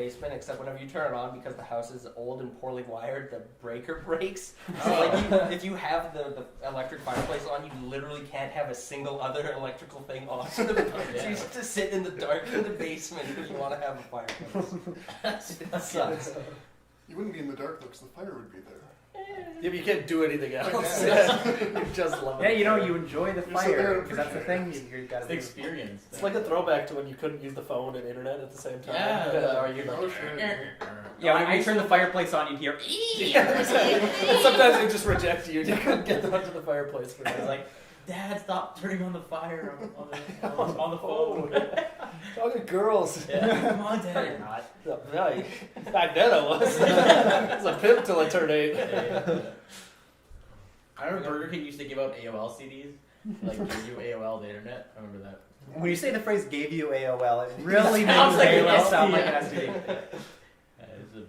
basement, except whenever you turn it on, because the house is old and poorly wired, the breaker breaks. So like, if you have the electric fireplace on, you literally can't have a single other electrical thing on. So you have to sit in the dark in the basement if you want to have a fireplace. It sucks. You wouldn't be in the dark though, because the fire would be there. Yeah, but you can't do anything else. You just love it. Yeah, you enjoy the fire, because that's the thing you gotta do. Experience. It's like a throwback to when you couldn't use the phone and internet at the same time. Yeah. Or you're Oh, shit. Yeah, when you turn the fireplace on, you hear. And sometimes they just reject you. You couldn't get them onto the fireplace for It's that. like, Dad, stop turning on the fire on the phone. Talking girls. Yeah. Come on, Dad. You're not. Yeah, back then I was. I was a pimp till I turned 8. I remember Burger King used to give out AOL CDs. Like, give you AOL the internet. I remember that. When you say the phrase "gave you AOL," it really makes Sounds like an AOL sound like an STD. STD.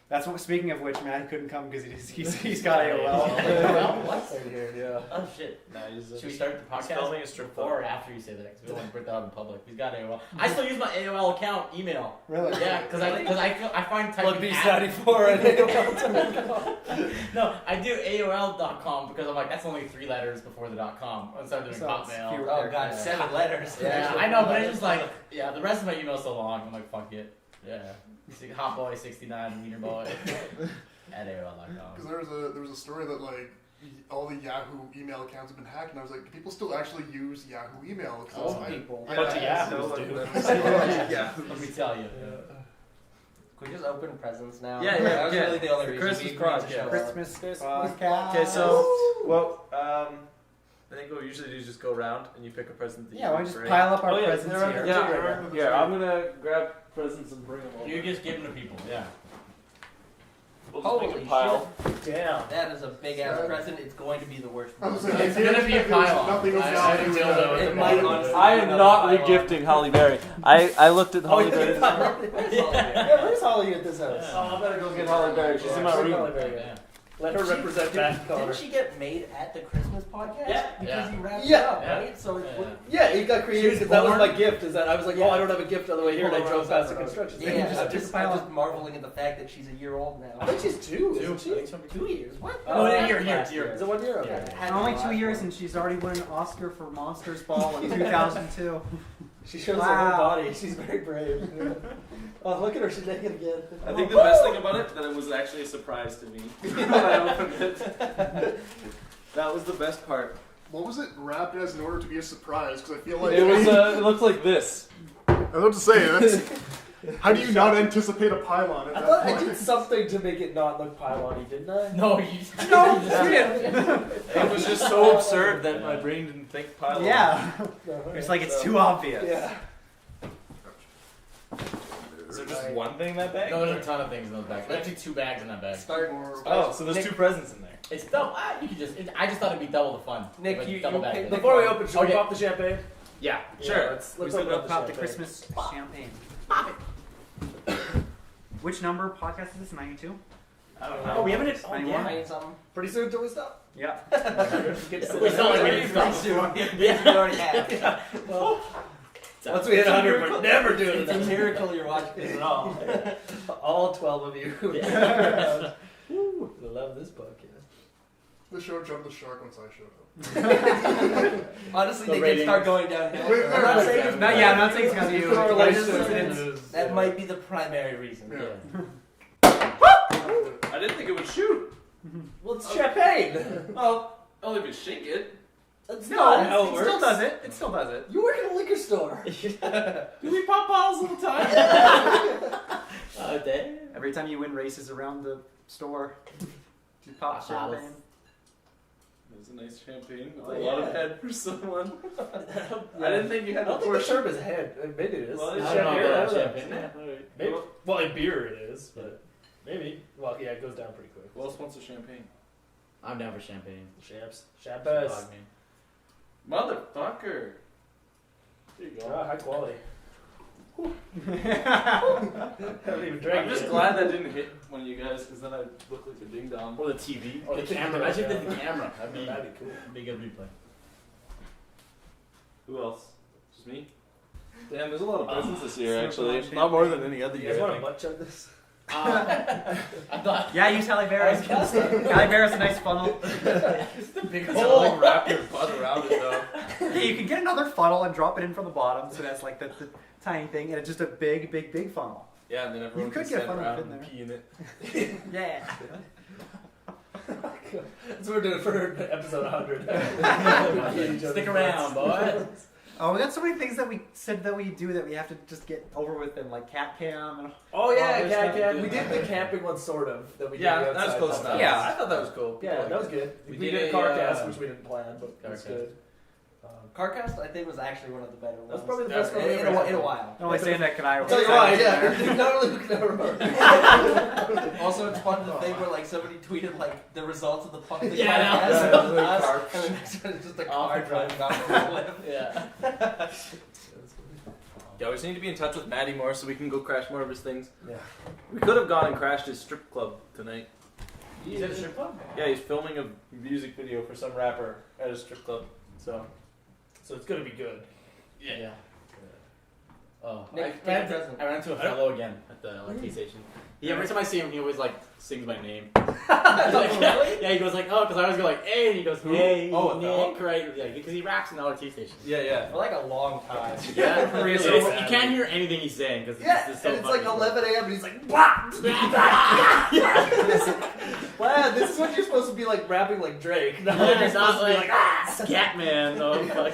That's what. Speaking of which, Matt couldn't come because he's got AOL. What? Right here, yeah. Oh shit. Should we start the podcast filming a strip before or after you say that? Because we don't want to put that out in public. He's got AOL. I still use my AOL account email. Really? Yeah, because I find Plug typing B94 and AOL. No, I do AOL.com because I'm like, that's only 3 letters before the .com. Instead of doing So it's Hotmail. fewer Oh god, characters. 7 letters. Yeah, I know, but it's just like, yeah, the rest of my email's so long. I'm like, fuck it. Yeah. Hotboy69, Meter Boy at AOL.com. Because there was a story that like all the Yahoo email accounts have been hacked, and I was like, do people still actually use Yahoo email? Oh, people. Bunch of Yahoos do. Yeah. Let me tell you. Can we just open presents now? Yeah, That was yeah. really the only For reason Christmas we agreed to project. show up. Christmas podcast. Okay, so, well, I think what we usually do is just go around and you pick a present that Yeah, you why don't we bring. just pile up our Oh, yeah, presents they're here? on Yeah, right now. here, I'm gonna grab presents and bring them over. You just give them to people, yeah. We'll just make Holy a pile. Damn. That is a big ass present. It's going to be the worst. I was present. like, It's gonna be a pile-on. Nothing was I Yahoo didn't email. know It might honestly I be am another not pile-on. regifting Holly Berry. I looked at Holly Berry. Yeah, where's Holly at this house? Oh, I better go get Holly Berry. She's in my Where's room. Holly Berry? Yeah. Let her represent that color. Didn't she get made at the Christmas podcast? Yeah. Because Yeah. he wrapped Yeah. it up, Yeah. right? So Yeah. Yeah, it got created because that was my gift. Is that I was like, oh, Yeah. I don't have a gift on the way here, and I drove past the construction yeah, site. I'm just marveling at the fact that she's a year old now. I think she's 2, isn't she? 2 years. What? Oh, yeah, here. Is it 1 year? Okay. Yeah. Only 2 years, and she's already won an Oscar for Monsters Ball in 2002. She shows her Wow. whole body. She's very brave. Oh, look at her. She's naked again. I think the best thing about it that it was actually a surprise to me when I opened it. That was the best part. What was it wrapped as in order to be a surprise? Because I feel like It was. It looked like this. I was about to say that's. How do you not anticipate a pylon at I that thought I point? did something to make it not look pylon-y, didn't I? No, you It was just so absurd that my brain didn't think pile. Yeah. It's like it's too obvious. Yeah. Is there just one thing in that bag? No, there's a ton of things in those bags. There's actually 2 bags in that bag. Oh, so there's 2 presents in there. It's double. You could just. I just thought it'd be double the fun. Nick, Like, you double bag. pick- Before we open, should we Okay. pop the champagne? Yeah, Yeah, sure. let's We open still up Pop the champagne. Christmas champagne. Which number podcast is this? 92? I don't Oh, know. we haven't. Oh, Yeah. yeah. Something. Pretty soon till we stop. Yeah. We sound like we need to stop. Yeah, you already have. Well, once we hit 100, we're never doing It's a that. miracle you're watching this at all. All 12 of you. Woo, I love this podcast. The show jumped the shark once I showed up. Honestly, The they can ratings. start going downhill. Wait, I'm not saying it's No, yeah, I'm not saying it's because of you. Correlation. That might be the primary reason. Yeah. I didn't think it would shoot. Well, it's champagne. Well, only if you shake it. That's No, not how it it still works. does it. It still does it. You work at a liquor store. Do we pop bottles all the time? Oh, damn. Every time you win races around the store, you pop Bottles. champagne. It was a nice champagne with Oh, a lot yeah. of head for someone. Yeah. I didn't think you I had to don't think pour the sharp is head. Maybe it is. Well, it's I don't know champagne. about I don't know. champagne. Yeah, alright. Maybe. Well, in beer it is, but maybe. Well, yeah, it goes down pretty quick. Who else wants a champagne? I'm down for champagne. Chaps. Dog Chapas. me. Motherfucker. There you go. High quality. Haven't even drank I'm it just yet. glad that didn't hit one of you guys because then I'd look like a ding dong. Or the TV. Or the camera. Imagine if they did the camera. That'd be cool. a good replay. Who else? Just me? Damn, there's a lot of presents this year, so actually. much Not more than any other You year. guys I want a think. butt chug this? I thought. Yeah, use Halle Berry. I was gonna say. Halle Berry's a nice funnel. It's the big You hole. gotta, like, wrap your butt around it, though. Yeah, you can get another funnel and drop it in from the bottom, so that's like the tiny thing, and it's just a big funnel. Yeah, and then everyone could can get stand funnel around in and there. pee in it. Yeah. That's what we're doing for episode 100. Stick around, boy. Oh, we got so many things that we said that we do that we have to just get over with, and like cat cam. And... Oh yeah, there's cat nothing cam. to We do. did the camping one sort of that we did. Yeah, the that's outside close stuff. enough. Yeah. I thought that was cool. Yeah, that was good. We We did did a, a car cast, uh, which we didn't plan, but it was car good. Carcast, I think, was actually one of the better ones. That's probably the Yeah, best one in, we've in, ever a, had. in a while. Only saying that can I. I'll tell you why, yeah. Not only we can never remember. Also, it's fun to think where like somebody tweeted like the results of the fucking Yeah, podcast, that was- and us, car. and the next one is just a Off car the driving off the cliff. Yeah. Yeah, we just need to be in touch with Maddie more so we can go crash more of his things. Yeah. We could have gone and crashed his strip club tonight. He's at a strip club? Yeah, he's filming a music video for some rapper at a strip club. So So it's gonna be good. Yeah. Oh, Nick, I ran Nick doesn't. I ran into a fellow again at the LRT station. He, every time I see him, he always like sings my name. Really? Yeah, he goes like, oh, because I always go like, hey, and he goes, Who? hey, Oh, a fellow? Nick, right? Yeah, because he raps in the LRT station. yeah. For like a long time. Yeah, really. So You sad. can't hear anything he's saying because Yeah, it's so and it's like fucking- 11 a.m. and he's like, wow, this is what you're supposed to be like rapping like Drake. No, Yeah, you're it's supposed not to be like ah. Scat Man. Oh, fuck.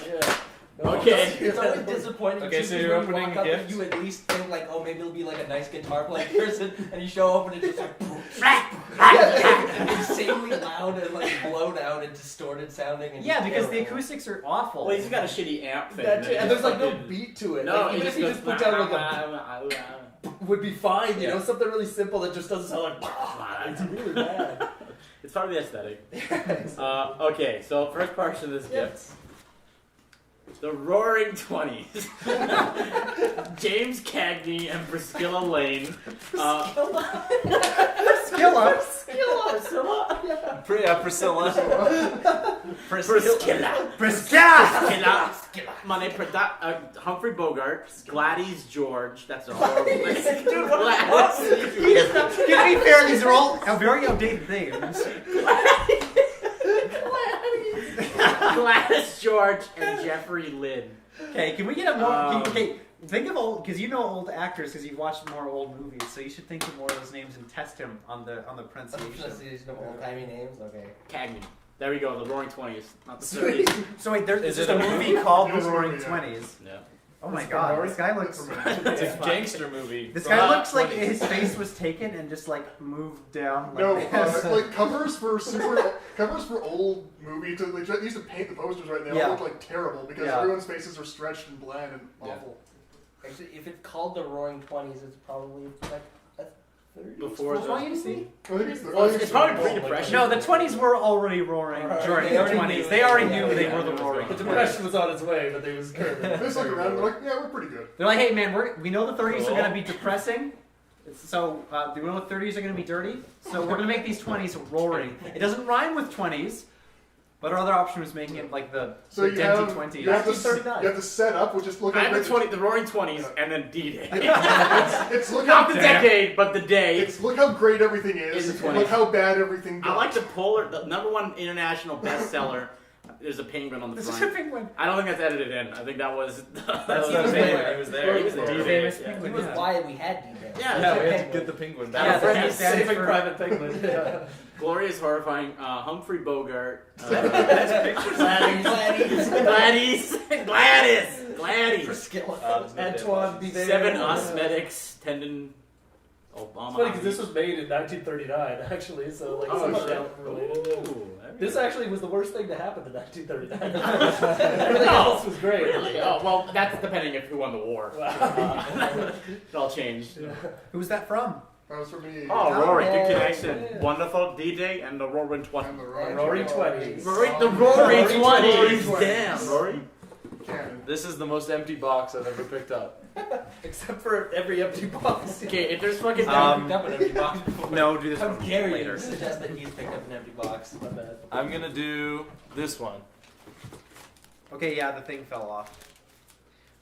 No, Okay. It's always disappointing. Okay, too, so because you're when you opening walk up and gifts? You at least think like, oh, maybe it'll be like a nice guitar playing person, and you show up and it's just like insanely loud and like blown out and distorted sounding. And Yeah, because the terrible. acoustics are awful. Well, he's got a shitty amp thing. That's it. And there's like no fucking- beat to it. No, like, he even if you goes, just put down like a would be fine, you know, Yeah. something really simple that just doesn't sound like it's really bad. It's part of the aesthetic. Okay, so first portion of this gift. The Roaring 20s. James Cagney and Priscilla Lane. Skilla. Priscilla. Priscilla. Money Humphrey Bogart. Gladys George. That's a horrible name. Dude, To be fair, these are all very outdated names. Gladys George and Jeffrey Lynn. Okay, can we get a more? Okay, think of old, because you know old actors, because you've watched more old movies, so you should think of more of those names and test him on the pronunciation. Pronunciation of old-timey names. Okay. Cagney. There we go. The Roaring 20s, not the 30s. So wait, there's Is just it a a movie movie? called The It is a Roaring movie, yeah. Twenties. Yeah. Oh my It's god, from this guy looks. It's a gangster movie. This from guy the looks like 20s. his face was taken and just like moved down. Like No, this. like covers for old movies. They used to paint the posters right now. They Yeah. all look like terrible because Yeah. everyone's faces are stretched and bland and Yeah. awful. Actually, if it's called the Roaring 20s, it's probably like a 30s. Before the- 20s, maybe? I think it's the. Well, it's probably pre-depression. No, the 20s were already roaring during They the already 20s. knew They it. already Yeah, knew they yeah, were the yeah. roaring. The depression was on its way, but they was curving. They just look around and they're like, yeah, we're pretty good. They're like, hey man, we know the 30s are going to be depressing. So, do we know the 30s are going to be dirty? So we're going to make these 20s roaring. It doesn't rhyme with 20s, but our other option was making it like the So the you denty have, 20s. you have to 1939. you have to set up, which is look I how have great the Roaring 20s and then D-Day. it's look Not how the decade, but the day. it's look how great everything is. In the 20s. Look how bad everything I got. like the number one international bestseller. There's a penguin on the This is a front. penguin. I don't think that's edited in. I think that was. That's He the was penguin. there. He was there. He was there. Famous Yeah. He penguin. was Yeah. why we had D-Day. Yeah, Yeah, we had to get the penguin back. Yeah, friend that's stands Saving for- Private Penguin. Yeah. Glorious, horrifying. Humphrey Bogart. Gladys. Priscilla. Antoine be there. 7 Osmetics. Tendon. Obama. It's funny because this was made in 1939, actually, so like Oh, somehow shit. related. Ooh, This actually was the worst thing to happen in 1939. Everything else was great. Really? Oh, well, that's depending if who won the war. It all changed. Who's that from? That was for me. Oh, Rory, good yeah, connection. yeah. Wonderful DJ and the Roaring And 20s. the Roaring 20s. The Roaring 20s. 20s. Damn, Rory. Canon. This is the most empty box I've ever picked up. Except for every empty box. Okay, if there's fucking. I've picked up an empty box before. No, do this How one dare later. you suggest that he's picked up an empty box? My bad. I'm gonna do this one. Okay, yeah, the thing fell off.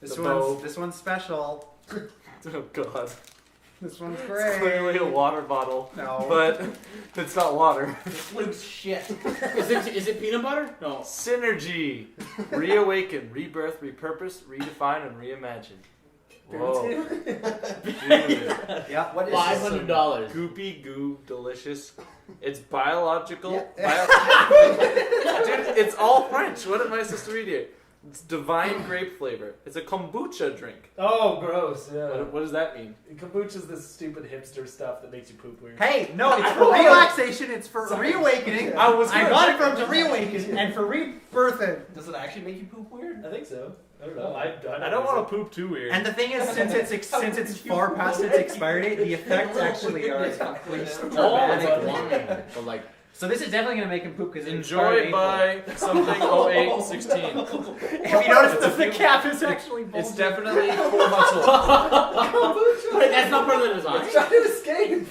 This one's special. Oh god. This one's It's great. clearly a water bottle. No. But it's not water. This looks shit. Is it peanut butter? No. Synergy. Reawaken, rebirth, repurpose, redefine, and reimagine. Whoa. Dude. Yeah. What is $500. Goopy goo, delicious. It's biological. Yeah. Dude, it's all French. What am I supposed to read here? It's divine grape flavor. It's a kombucha drink. Oh, gross. Yeah. What does that mean? Kombucha's this stupid hipster stuff that makes you poop weird. Hey, no, it's for relaxation. It's for reawakening. I was I gonna got check it from to reawaken and for rebirthing. Does it actually make you poop weird? I think so. I don't know. I don't want to poop too weird. And the thing is, since it's far past its expiry date, the effects actually are dramatic. Wine, but like, So this is definitely gonna make him poop because Enjoyed by something 0816. If you notice, the cap is actually bulging. It's definitely 4 months old. wait, that's not part of the design. Trying to escape.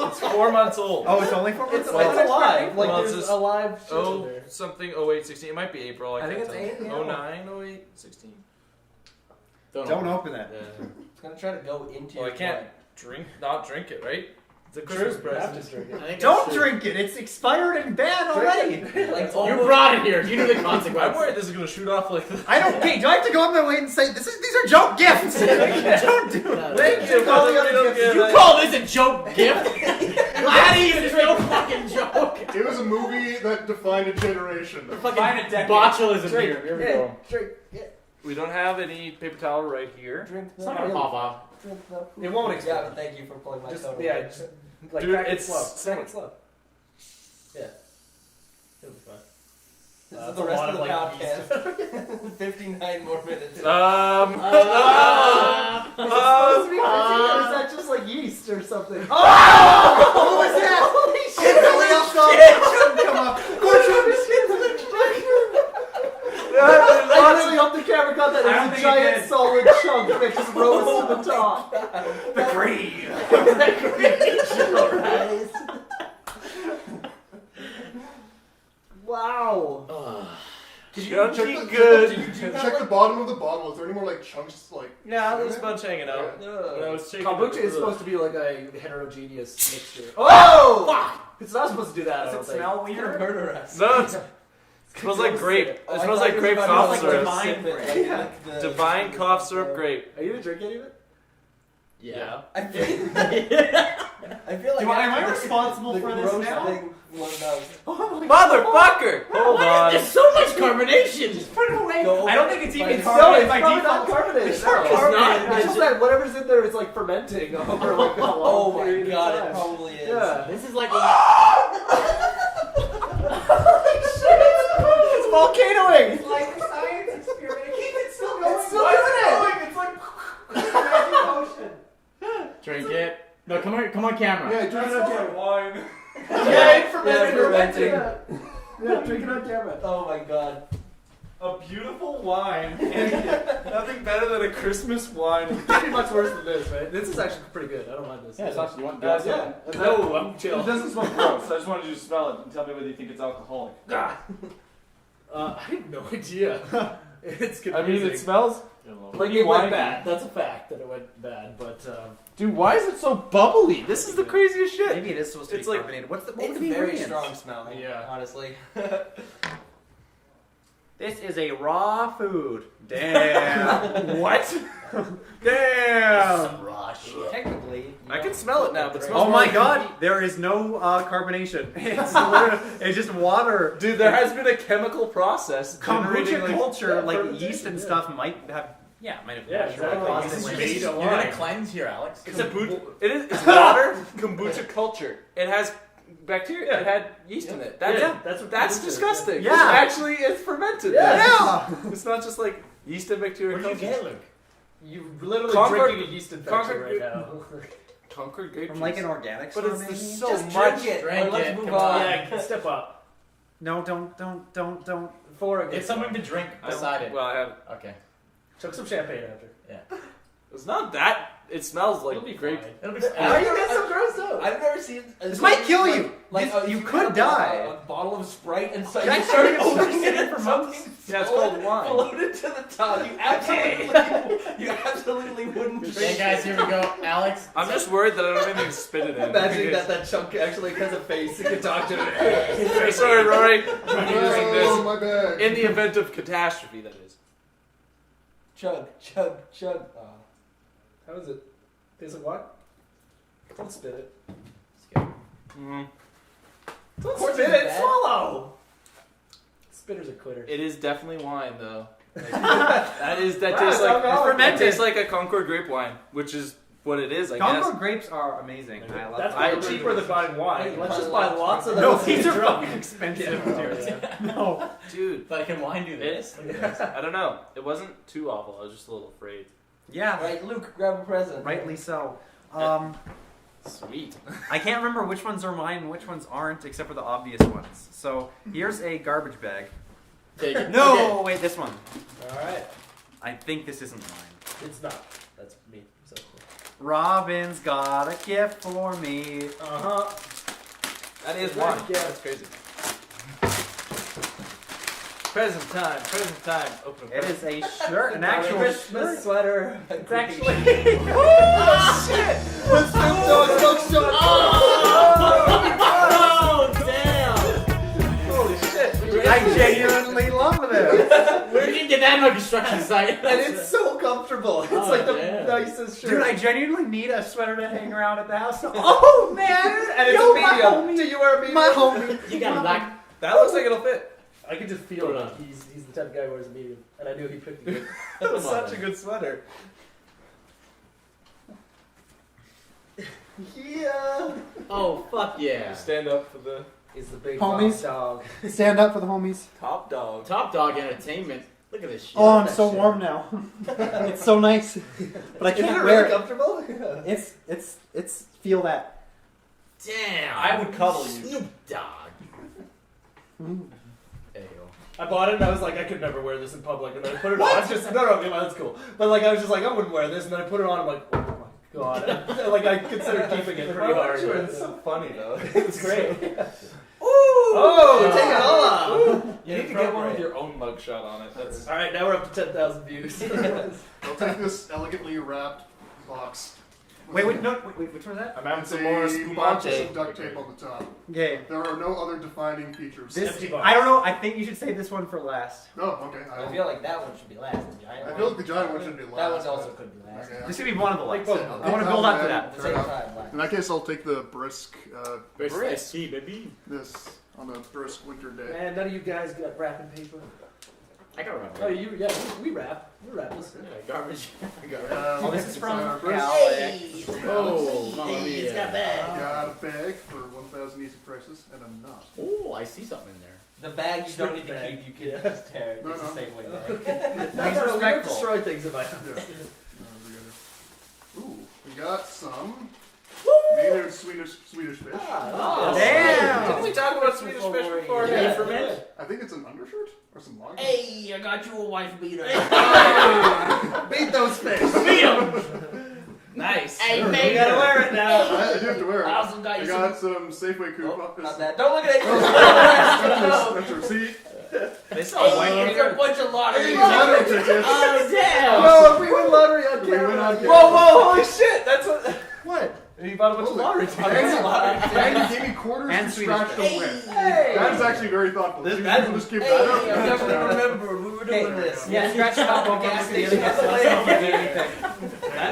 It's 4 months old. Oh, it's only 4 months. It's old? alive. Like Well, it's there's just- a live shit in Oh, there. something 0816. It might be April. I think can't it's tell. 8, yeah. 09, 08, 16. Don't open it. Yeah. It's gonna try to go into Well, I your can't blood. not drink it, right? It's a True, Christmas you have present. to drink I it. think Don't that's true. drink it. It's expired and banned already. Like, You brought it here. You knew the I'm consequences. worried this is gonna shoot off like this. I don't. Okay, do I have to go on my way and say these are joke gifts? Don't do it. Thank you, all the brother. other We don't gifts. get You it. call this a joke gift? That is no fucking joke. It was a movie that defined a generation. Fucking Find a decade. botulism Drink. here. Here we Yeah, go. drink. Yeah. We don't have any paper towel right here. Drink It's not gonna pop off. It won't Yeah, explode. but thank you for pulling my Just, totem. yeah, just, like, Dude, crack it it's slow. so- Crack it slow. Yeah. It'll be fine. This That's is the a rest lot of the of, like, podcast. 59 more minutes. Is it supposed to be or is that just like yeast or something? Oh, what was that? Holy shit! Somebody else saw it. Come up. I really hope the camera got that. I don't It was a think it giant did. solid chunk that just rose to the top. The green. Wow. Chunky good. Did you check the bottom of the bottle? Is there any more like chunks? Like Yeah, there's a bunch hanging out. When I was shaking Kombucha it, is supposed to be like a heterogeneous mixture. Oh! Fuck! It's not supposed to do that. I Does don't it think. smell You're gonna weird? murder us. No, it smells like grape. It Oh, I smells thought like it was grape about cough like syrup. divine grape. grape. Like the- Divine cough syrup grape. Are you gonna drink any of it? Yeah. I feel like Am I after responsible the for this gross now? thing was out. Motherfucker! Hold on. There's so much carbonation. Just Put it away. Go I don't think it's even It's No, carbonated it's by probably default. not carbonated. It's no. not carbonated. It's just that whatever's in there is like fermenting over like a long Oh my period god, of it time. probably is. Yeah. This is like It's volcanoing! It's like a science experiment. It's still going. It's still doing it. It's like magic potion. drink it. No, come on, camera. Yeah, drink it on camera. wine. Yeah, it's fermenting. fermenting. Yeah, drink it on camera. Oh my god. A beautiful wine. Nothing better than a Christmas wine. Pretty much worse than this, right? This is actually pretty good. I don't mind this. Yeah, it's actually, you want Yeah. No, I'm chill. It doesn't smell gross. I just wanted you to smell it and tell me whether you think it's alcoholic. I have no idea. It's confusing. I mean, it smells like it went bad. That's a fact that it went bad, but Dude, why is it so bubbly? This is the craziest shit. Maybe it is supposed to It's be like- carbonated. What It's were the very ingredients? strong smelling. Yeah. Honestly. This is a raw food. Damn. What? Damn. raw shit. Technically. you I can don't smell it put now, the but it grape- smells Oh my god, there is no carbonation. It's literally, it's just water. Dude, there has been a chemical process generating Kombucha like culture, like fermentation, yeast and yeah. stuff, might have exactly. caused This is it. made You're a gonna wine. cleanse here, Alex. it's it's water kombucha culture. It has bacteria. It had yeast in it. That's Yeah. That's what that's kombucha is. disgusting. Yeah. It's actually it's fermented. Yeah. It's not just like yeast and bacteria. Where'd you culture. get it, Luke? You're literally Concord- drinking a yeast infection Concord- right now. Concord grape From like juice. an organic But store, it's maybe? there's so Just much. drink it. Drink or let's it, move come on. on. Yeah, step up. No, don't. For a Get something to drink beside it. Well, I have. Okay. Chuck some champagne after. It's not that. It smells like It'll be grape. fine. It'll be Why are you guys so grossed out? I've never seen. This might kill like- you. Like, This- if you had could a die. A bottle of Sprite and so Can I you tell started you opening something it for and months? something Yeah, it's called wine. floated to the top. You absolutely wouldn't Hey drink guys, it. here we go. Alex. I'm just worried that I don't have anything to spit it in. Imagining that chunk actually has a face. You can talk to it. Sorry, Rory. I'm using Oh, my bag. this in the event of catastrophe. That is. Chug, chug, chug. How is it? Tastes like what? Don't spit it. Mm. Don't course spit it's it. bad. Swallow. Spitters are quitters. It is definitely wine, though. Like, that tastes Wow, like it's alcoholic. that fermented. tastes like a Concord grape wine, which is what it is, I Concord grapes are amazing. I love That's them. way cheaper than buying wine. Hey, Let's just buy buy lots of No, those. these are drunk. fucking expensive, Yeah. dude. No. guess. Dude. But can wine do this? I don't know. It wasn't too awful. I was just a little afraid. Yeah, Right, Luke, grab a present. rightly so. Sweet. I can't remember which ones are mine and which ones aren't, except for the obvious ones. So here's a garbage bag. Take it. No, wait, this one. Alright. I think this isn't mine. It's not. That's me. So. Robin's got a gift for me. Uh-huh. That is Wine. wine. Yeah, that's crazy. Present time. Present time. Open a It present. is a shirt, an actual Christmas shirt. sweater. It's actually. The Snoop Dogg smoke shot. Oh, damn! Holy shit. I genuinely love this. Where did you get that on a construction site? And it's so comfortable. It's Oh, like the damn. nicest shirt. Dude, I genuinely need a sweater to hang around at the house. Oh man! and it's Yo, a my medium. homie. Do you wear a medium? My homie. You got a black. That looks like it'll fit. I could just feel Put it it. on. He's the type of guy who wears a medium. And I knew he picked a good. That was Come on, such a man. good sweater. Yeah. Oh, fuck yeah. Stand up for the He's the big Homies. dog. Stand up for the homies. top dog. Top Dog Entertainment. Look at this shit. Oh, I'm that so shit. warm now. It's so nice, but I Isn't it can't really wear it. comfortable? It's feel that. Damn. I would cuddle you. Snoop Dogg. Mm. There you go. I bought it and I was like, I could never wear this in public. And then I put it on. Just no, that's cool. But like, I was just like, I wouldn't wear this. And then I put it on. I'm like, oh my god. And, like, I considered keeping it pretty hard. It's so funny though. It's great. Oh, take it all off. You need to get one with your own mugshot on it. That's All right, now we're up to 10,000 views. I'll take this elegantly wrapped box. Wait, which one is that? I'm having It's some more a box with spumante. some duct tape on the top. Okay. There are no other defining features. This, Empty box. I don't know. I think you should save this one for last. Oh, okay. I feel like that one should be last. The giant I one. feel like the giant one should be last. That one also could be last. Okay, This should be one of the Like last. both of I want to build up to that. At the same time, last. In that case, I'll take the brisk, Brisk, baby. this on a brisk winter day. Man, none of you guys got wrapping paper. I got remember. Oh, yeah, we wrap. We wrap this. Yeah, garbage. Oh, this is from brisk. Alex. Oh, Mamma Hey, it's Mia. got that. Got a bag for 1,000 easy prices and a nut. Oh, I see something in there. The bag you don't need to Bag. keep. You can Yeah. just tear it. No, It's no. the same way. I He's don't know, we don't respectful. destroy things if I Ooh, we got some Maynard Swedish fish. Oh, Damn. Didn't we talk about Swedish fish before? Yeah, ferment. I think it's an undershirt or some long. Hey, I got you a wife beater. Beat those fish. Nice. Hey, You baby. gotta wear it now. I do have to wear it. I also got I you got some. some Safeway coupons. Oh, not that. Don't look at it. That's your receipt. They sell white Hey, beer. it's a bunch of lottery Hey, tickets. lottery tickets. Oh, damn. No, if we win lottery on We win camera. on Whoa, camera. whoa, holy shit! That's what. What? You bought a bunch of lottery tickets. Danny gave me quarters And to Swedish scratch the fish. win. Hey! That is actually very thoughtful. This- You that- can just keep Hey, that I up. definitely remember we were doing this. Yeah, scratch it off on gas station. That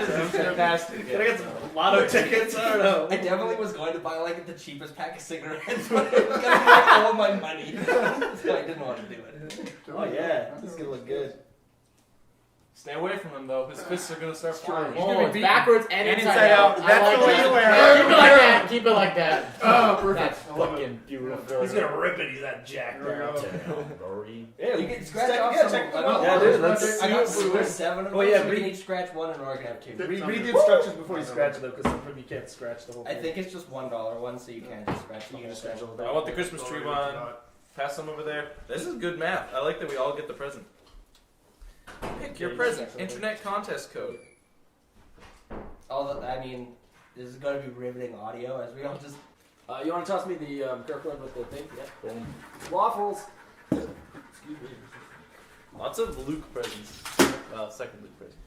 is fantastic. Can I get some lotto tickets? I don't know. I definitely was going to buy like the cheapest pack of cigarettes, but it was gonna cost all my money, so I didn't want to do it. Oh, yeah. This is gonna look good. Stay away from him though. His fists are gonna start flying. He's Oh, gonna be it's beaten. backwards and And inside inside out. I That's like the way that. you wear Keep it like that. Keep it like that. Oh, perfect. That's I love it. fucking beautiful. He's gonna rip it. He's that jacked There we out. go. Rory. Yeah, You can scratch off yeah, some. check I them out. got, Yeah, dude, let's I got see. 7 of them. Oh, yeah, so we read- can each scratch one, and Rory can have 2. Read the instructions before you scratch it though, because some of you can't scratch the whole I thing. think it's just $1 one, so you can't just scratch it. You can just scratch it. I want the Christmas tree one. Pass some over there. This is good math. I like that we all get the present. Pick your present. Internet contest code. I mean, this is going to be riveting audio as we all just. You want to toss me the Kirkland with the thing? Yeah. Boom. Waffles. Excuse me. Lots of Luke presents. Second Luke present.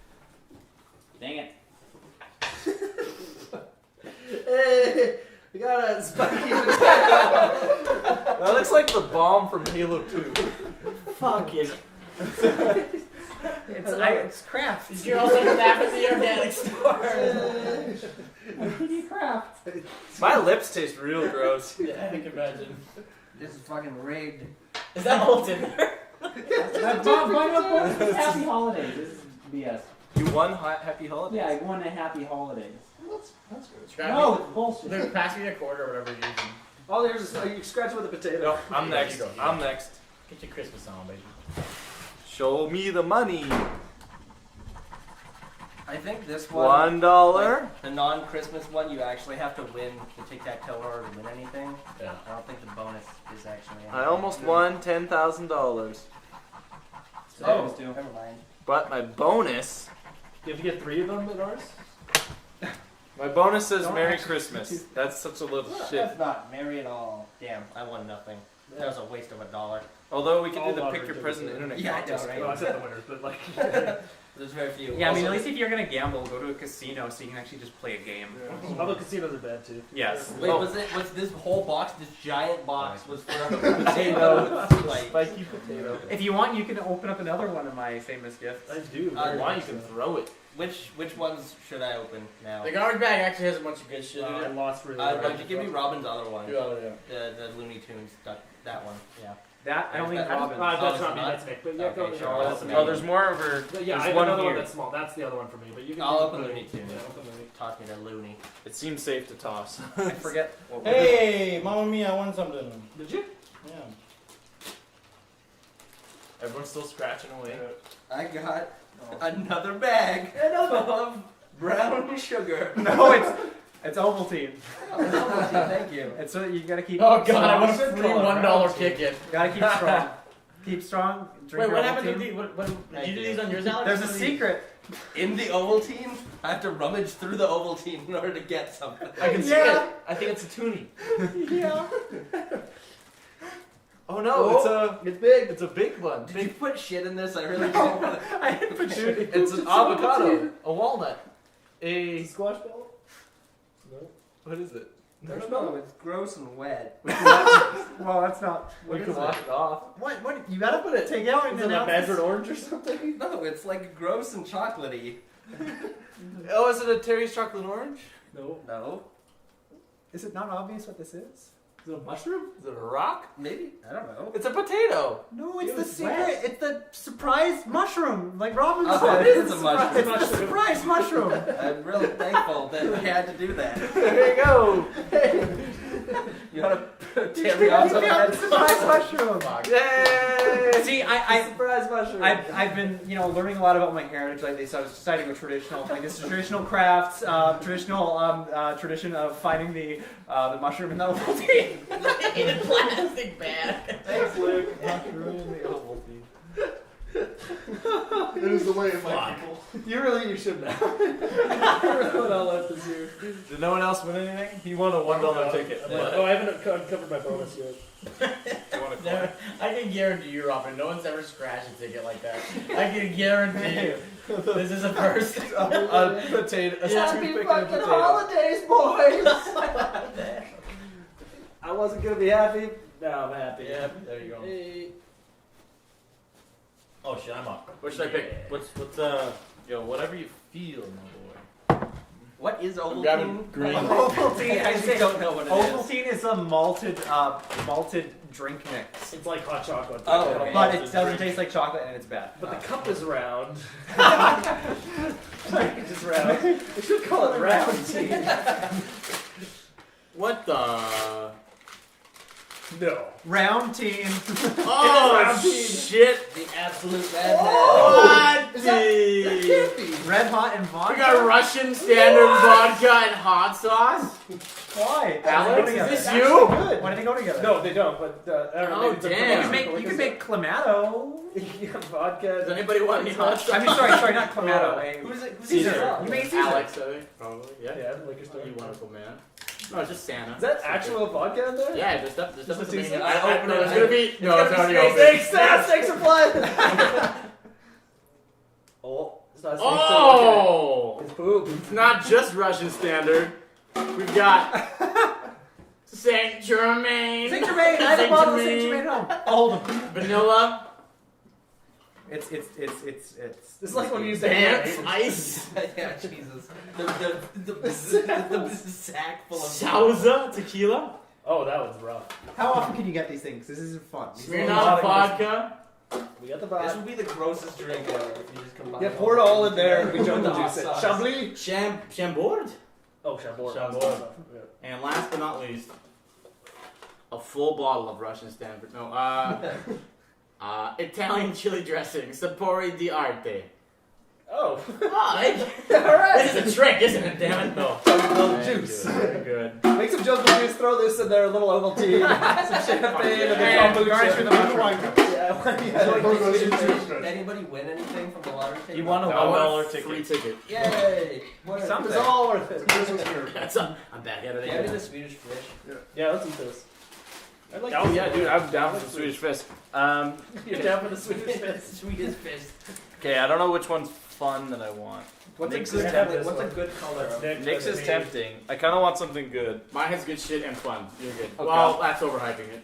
Dang it. Hey, we got a spiky potato. That looks like the bomb from Halo 2. Fuck it. It's craft. Did you also get that from the organic store? Craft. My lips taste real gross. Yeah, I can imagine. This is fucking rigged. Is that all in there? Happy holidays. This is BS. You won Happy Holidays? Yeah, I won a happy holidays. That's good. Scrap No, me. it's bullshit. Luke, pass me a quarter or whatever you're using. Oh, there's you scratch with a potato. No, I'm Yeah, next. you go. I'm next. Get your Christmas on, baby. Show me the money. I think this one. $1. The non-Christmas one, you actually have to win the tic-tac-toe in order to win anything. Yeah. I don't think the bonus is actually. I almost won $10,000. Oh, never mind. But my bonus. You have to get 3 of them at ours? My bonus says Don't Merry actually- Christmas. That's such a little shit. That's not merry at all. Damn, I won nothing. That was a waste of $1. Although we could do All the love pick your are present different. internet Yeah, I know, contest. right? No, I said the winners, but like. There's very few. Yeah, I mean, Also, at least if you're gonna gamble, go to a casino so you can actually just play a game. Although casinos are bad too. Yes. Wait, Oh. was this whole box, this giant box, was for a potato? Like, Spiky potato. If you want, you can open up another one of my famous gifts. I do. Uh, Why you can throw it? which ones should I open now? The garbage bag actually has a bunch of good shit in I it. lost really. Why don't you give me Robin's other one? Oh, yeah. The Looney Tunes, that one. Yeah. That I only That- Robin. that's it's not me. not? That's Nick. But yeah, Okay, go. sure. Yeah, I'll that's open me. it. Oh, there's more over. Yeah, I There's have one another one here. that's small. That's the other one for me. But you can. I'll do open Looney Tunes. Yeah, open Looney. Toss me the Looney. It seems safe to toss. I forget. What Hey, Mamma Mia, I won something. Did you? Yeah. Everyone's still scratching away. I got another bag of brown sugar. No, it's Ovaltine. Thank you. It's so you gotta keep. Oh god, I want a Should free call it $1 round ticket. Gotta keep strong. Keep strong. Drink Wait, your what happened to Ovaltine. these? What, did Thank you do you. these on yours, Alex? There's a What are these? secret. In the Ovaltine, I have to rummage through the Ovaltine in order to get something. I can see Yeah. it. I think it's a toonie. Yeah. Oh no, It's big. it's a big one. Did you put shit in this? I really don't want to. I didn't put shit. It's an avocado, a walnut, a Squash ball. No. what is it? No, it's gross and wet. Well, that's not. We What can is wash it? it off. What? You gotta put it. Take out and Is it then a mandarin orange or something? No, it's like gross and chocolatey. Oh, is it a Terry's chocolate orange? No. No, Is it not obvious what this is? Is it a mushroom? Is it a rock? maybe I don't know. It's a potato. No, it's It the was secret. wet. It's the surprise mushroom, like Robin Oh, said. it is a mushroom. It's the surprise mushroom. I'm really thankful that we had to do that. There you go. You want to tear me off You some found of the surprise mushroom. Yay! See, I Surprise mushroom. I've been learning a lot about my heritage lately, so I was deciding with traditional traditional crafts, tradition of finding the mushroom in the Ovaltine. In a plastic bag. Thanks, Luke. Mushroom in the Ovaltine. It is the way of my people. You shouldn't have. What I'll let this here. Did no one else win anything? He won a $1 ticket. Oh, I haven't covered my bonus yet. You want to No, I can guarantee you, Robin, no one's ever scratched a ticket like that. I can guarantee you. This is a first. a potato? A toothpick and a potato. holidays, boys! I wasn't gonna be happy. Now I'm happy. Yeah, there you go. Hey. Oh shit, I'm up. What should I pick? What's whatever you feel, my boy. What is I'm grabbing Ovaltine? green. Ovaltine, I I just say, don't know what it is. Ovaltine is a malted drink mix, It's like hot chocolate. Oh, okay. but it doesn't taste like chocolate and it's bad. But the cup is round. It's just round. They should call it round tea. What the? No. Round team. Oh shit! The absolute madman. What? Red hot and We vodka. got Russian standard vodka and hot sauce. Why? Alex, They go is this together. you? Why do they go together? No, they don't. But I don't know. Oh, maybe it's a damn. promotion. You can make clamato. Yeah, vodka. Does anybody want any hot sauce? I mean, sorry, not clamato. Who's it? Who's Caesar. it? You made Caesar. Alex, I think, probably. Yeah. Yeah, liquor store. You wonderful man. No, it's just Santa. Is that actual vodka in there? Yeah, there's stuff. There's stuff. Just in the a main- I open no, it, it's gonna be. No, it's already open. Snakes are flying! Oh, it's not snakes. Oh! It's poop. It's not just Russian standard. We've got Saint Germain. Saint Germain. I have a bottle of Saint Germain at home. I'll hold them. Vanilla. It's. It's like when you use Dance. the Ice. Yeah, Jesus. The sack full of Sauza. Tequila. Oh, that was rough. How often can you get these things? This isn't fun. Smirnoff vodka. We got the This vodka. would be the grossest drink ever if you just combine. Yeah, pour it all in there and we With jump the the hot juice in. sauce. Chablis? Chambord. Oh, Chambord. Chambord. And last but not least, a full bottle of Russian standard. No, Italian chili dressing, Sapori di Arte. Oh. Oh, Alright. this is a trick, isn't it? Damn it! No. Jungle juice. Very good. Make some jungle juice, throw this in there, a little Ovaltine, some champagne, and And then garnish with a bunch of wine. Did anybody win anything from the lottery ticket? You won a $1 ticket. Free ticket. Yay! What Something. It's all worth it. That's I'm back at it Give me again. the Swedish fish. Yeah, let's eat this. I'd like Oh to yeah, see dude, it. I'm down for the Swedish fish. You're down for the Swedish fish. Swedish fish. Okay, I don't know which one's fun that I want. What's Nick's a good? is tempting. What's a good color? Nick's is tempting. I kind of want something good. Mine has good shit and fun. You're good. Okay. Well, that's overhyping it.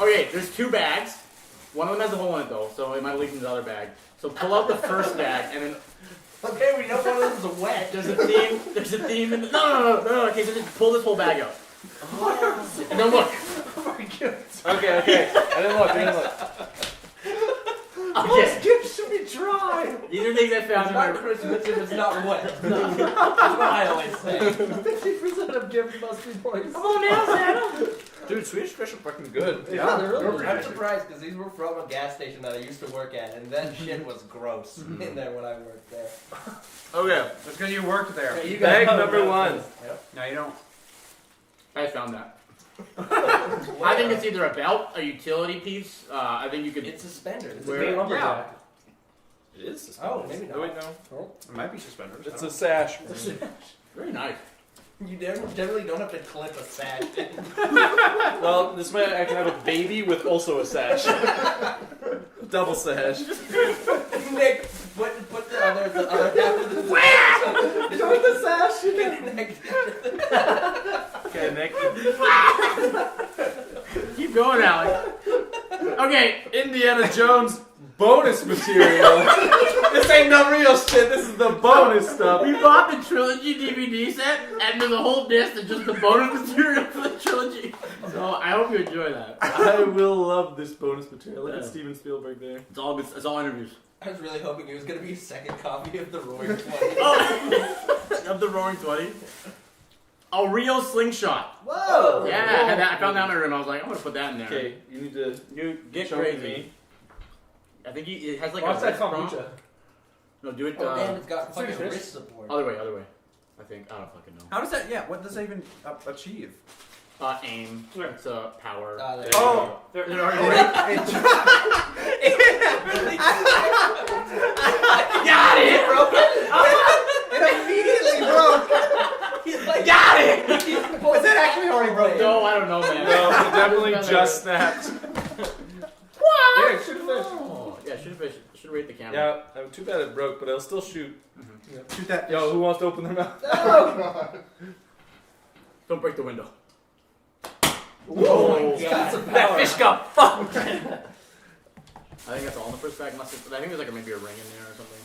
Okay, there's two bags. One of them has a hole in it though, so it might leak into the other bag. So pull out the first bag and then Okay, we know one of them is wet. there's a theme. There's a theme in the no. Okay, so just pull this whole bag out. And then look. Okay. I didn't look. Okay. Gifts should be dry. These are things I found It's in not my. Christmas if it's not wet. That's what I always say. 50% of gifts must be poison. Come on now, Santa. Dude, Swedish fish are fucking good. Yeah, they're really I'm good. surprised because these were from a gas station that I used to work at, and that shit was gross in there when I worked there. Okay, It's because you worked there. Yeah, you bag got- number one. No, you don't. I found that. I think it's either a belt, a utility piece. I think you could. It's suspenders. Where- Hey, lumberjack. It is Oh, maybe not. Oh, wait, no. It might be suspenders. It's a sash. Very nice. You generally don't have to clip a sash. Well, this way I can have a baby with also a sash. Double sash. Nick, put the other half of the Join the sash. Okay, Nick. Keep going, Alex. Okay, Indiana Jones bonus material. This ain't no real shit. This is the bonus stuff. we bought the trilogy DVD set, and there's a whole disc that's just the bonus material for the trilogy. So I hope you enjoy that. I will love this bonus material. Look at Yeah. Steven Spielberg there. It's all good. It's all interviews. I was really hoping it was going to be a second copy of the Roaring 20. Oh, of the Roaring 20. A real slingshot. Whoa. Yeah, I had that. I found that in my room. I was like, I'm gonna put that in there. Okay, you need to You get show crazy. me. I think it has like Watch a that wrist prong. kombucha. No, do it. Oh, damn, it's got Swedish fucking fish. wrist support. Other way. I think. I don't fucking know. How does that? Yeah. What does that even achieve? Aim. It's power. Ah, there you Oh, They're already. Got it! Broke It immediately broke. He's like, got it! Was it actually already broken? No, I don't know, man. No, it definitely just snapped. Yeah, shoot a fish. Oh, yeah, should have should rate the camera. Yeah, too bad it broke, but I'll still shoot. Shoot that. Yo, who wants to open their mouth? Oh, God. Don't break the window. Oh my Whoa. God. That fish got fucked. I think that's all in the first bag. Unless I think there's like maybe a ring in there or something.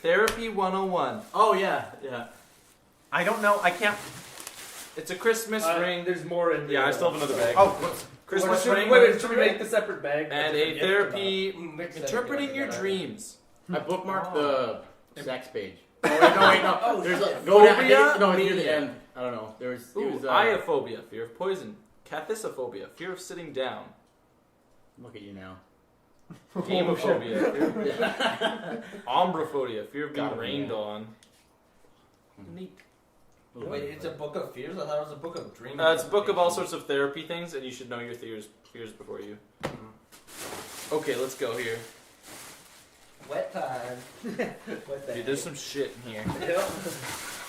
Therapy 101. Oh yeah. I don't know. I can't. It's a Christmas ring. There's more in there. Yeah, I still have another bag. Oh, Christmas Should, ring wait, should we make the separate bag? and a therapy Mix that interpreting together. your dreams. I bookmarked the sex page. Oh wait, no. Oh, There's shit. like go down. Phobia No, near the Mania. end. I don't know. There was. It Ooh, was iophobia, fear of poison. Cathisophobia, fear of sitting down. Look at you now. Gamophobia, fear of Ombrophobia, fear of being Got it, rained yeah. on. Neat. Wait, it's a book of fears? I thought it was a book of dreams. It's a book of all sorts of therapy things, and you should know your fears before you. Okay, let's go here. Wet time. What the Dude, there's some shit in here. Yep.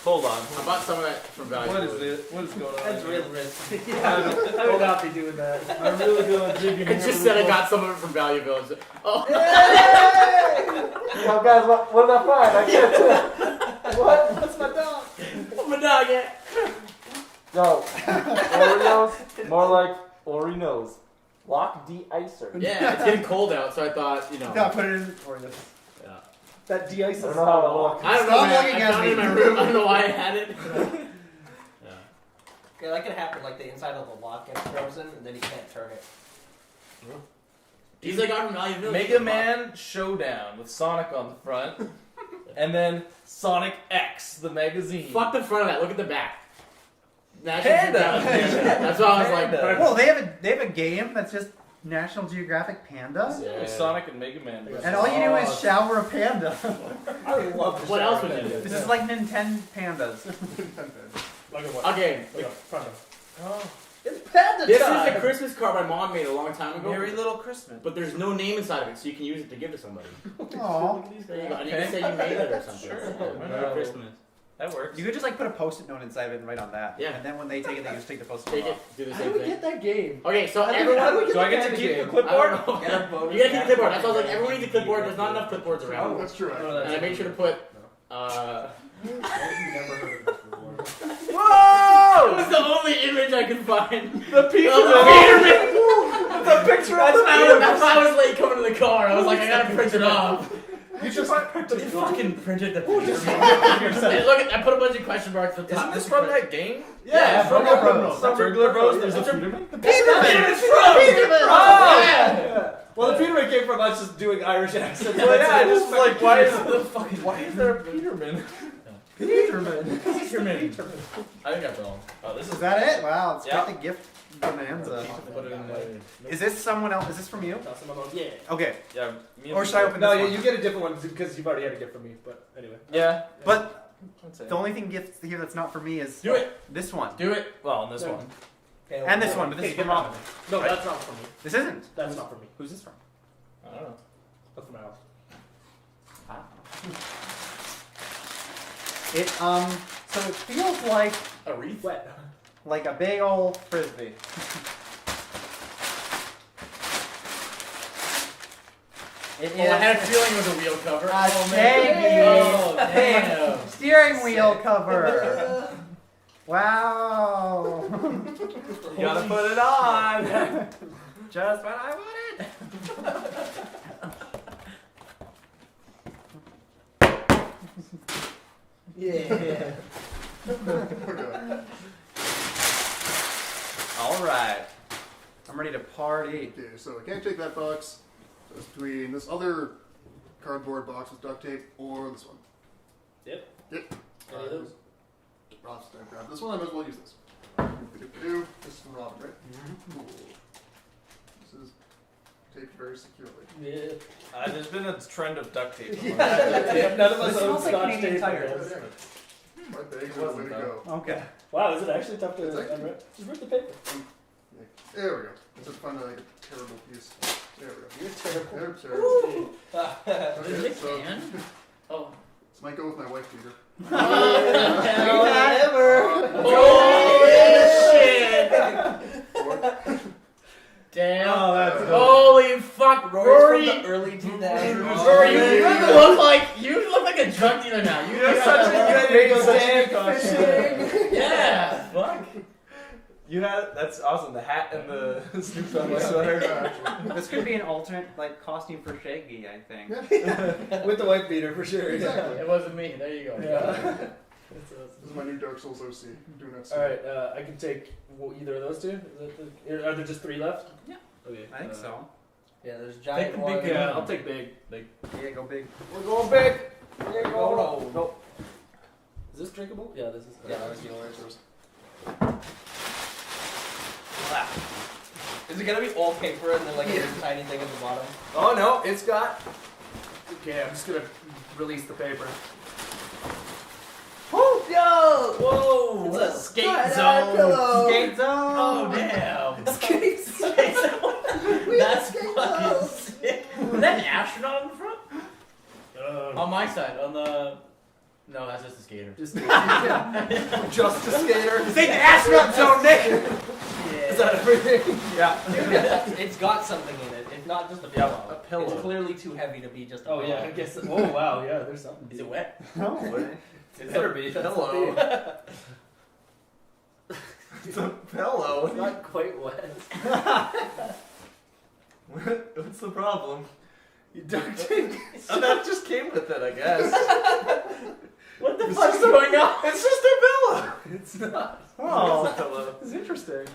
Hold on. I bought some of that from Value. What is Village. it? What is going on? That's here? real risk. I would not be doing that. I'm really gonna dig in It just said I got some of it from Value Village. Oh, Oh, guys, what did I find? I can't. What? What's my dog? oh my dog, yeah. No. Oreos? More like Oreos. Lock de-icer. Yeah, it's getting cold out, so I thought, you know. No, put it in Oreos. Yeah. That de-ice is I don't know how to look. I don't know, Stop man. looking I at found it in me. my room. I don't know why I had it. Yeah. Yeah, that could happen. Like the inside of the lock gets frozen, and then you can't turn it. These I got from Value Village. Mega Man Showdown with Sonic on the front, and then Sonic X, the magazine. Fuck the front of that. Look at the back. Panda. That's why I was like. Panda. Well, they have a game that's just National Geographic Panda, Yeah. With Sonic and Mega Man. and all you do is shower a panda. I love the What else would shower you do? This is like Nintendo pandas. Like a what? Okay. Like a front of. Oh. It's panda This time. is a Christmas card my mom made a long time ago. Merry Little Christmas. But there's no name inside of it, so you can use it to give to somebody. Aww. There you go. And you can say you made it or something. Sure. Yeah. Merry Christmas. That works. You could just like put a post-it note inside of it and write on that. Yeah. And then when they take it, they just take the post-it Take note it. off. Do the How same do we thing. get that game? Okay, so How do everyone. we Do I get to the keep the game? clipboard? I don't Get know. a bonus You gotta keep the clipboard. back. That's why I was like, everyone needs a clipboard. There's not enough clipboards Oh, around. that's true. And I made sure to put. Never heard of this before. It Whoa! was the only image I could find. The pizza Oh, The picture That's of the why that's why I was late coming to the car. I was like, I gotta print it off. You just They fucking printed the picture. Hey, look, I put a bunch of question marks at the top. Isn't this from that game? Yeah, from Burglar Bros. Bros. Burglar Bros. There's a That's a- Peterman. Peterman! Oh! Yeah! Well, the Peterman came from us just doing Irish accents. Well, yeah, I just was like, why is there a Peterman? Peterman. Peterman. I think that's all. Oh, this Is that it? Wow, it's Yeah. quite the gift bonanza. Put it in there. Is this someone else? Is this from you? Toss them on. Yeah. Okay. Yeah. Me and Or should I open No, this you, one? you get a different one because you've already had a gift from me. But anyway. Yeah. But That's it. the only thing gift here that's not for me is Do it. this one. Do it. Well, and this No. one. And this one, but this is from Robin. No, Right. that's not for me. This isn't. That's not for me. Who's this from? I don't know. That's for my house. It so it feels like A wreath. a big old frisbee. It Oh, I had a feeling it was a wheel cover. a Oh, shaggy damn. steering wheel cover. Wow. You gotta put it on. Just what I wanted. Yeah. Okay. All right. I'm ready to party. Okay, so I can't take that box. So it's between this other cardboard box with duct tape or this one. Yep. Yep. Any of those? Rob's gonna grab this one. I might as well use this. This is from Robin, right? Cool. This is taped very securely. Yeah. There's been a trend of duct tape. None of us This own smells like Scotch Canadian tape. Tire. My bag is the way to go. Okay. Wow, is it actually tough It's to actually- unwrap? Just rip the paper. There we go. It's just find like a terrible piece. There we go. You're terrible. There, terrible. Is Okay, it so can? Oh. this might go with my wife beater. Holy shit! Damn. Oh, that's good. Holy fuck, Rory Rory. from the early 2000s. Rory, you look like a drug dealer now. You're such a Make good such a damn costume. fishing. Yeah, fuck. You had that's awesome. The hat and the Snoop Dogg sweater. This could be an alternate like costume for Shaggy, I think. With the white beater for sure. Exactly. It wasn't me. There you go. Yeah. This is my new Dark Souls OC. Do not see. Alright, I can take either of those two. Are there just 3 left? Yeah. Okay. I think so. Yeah, there's giant Take one. big, I'll take big. Yeah, go big. We're going big. No, no. Is this drinkable? Yeah, this is. Yeah, that's the orange. Is it gonna be all paper and then like a tiny thing at the bottom? Oh no, it's got. Okay, I'm just gonna release the paper. Yo! Whoa! It's a skate tie-dye zone. pillow. Skate zone. Oh damn! Skate zone. That's skate fucking zone. sick. Is that an astronaut in the front? Um, On my side, on the. No, that's just a skater. just a skater. This ain't the astronaut zone, Nick. Is that everything? Yeah. It's got something in it. It's not just a Yeah, pillow. a pillow. It's clearly too heavy to be just a Oh pillow. yeah, I guess. Oh wow, yeah. There's something. Is it wet? No. It better be. Hello. It's a pillow. It's not quite wet. What's the problem? You duct tape. Oh, that just came with it, I guess. What the It's fuck's just a- going on? It's just a pillow. It's not. Oh. It's a pillow. It's interesting.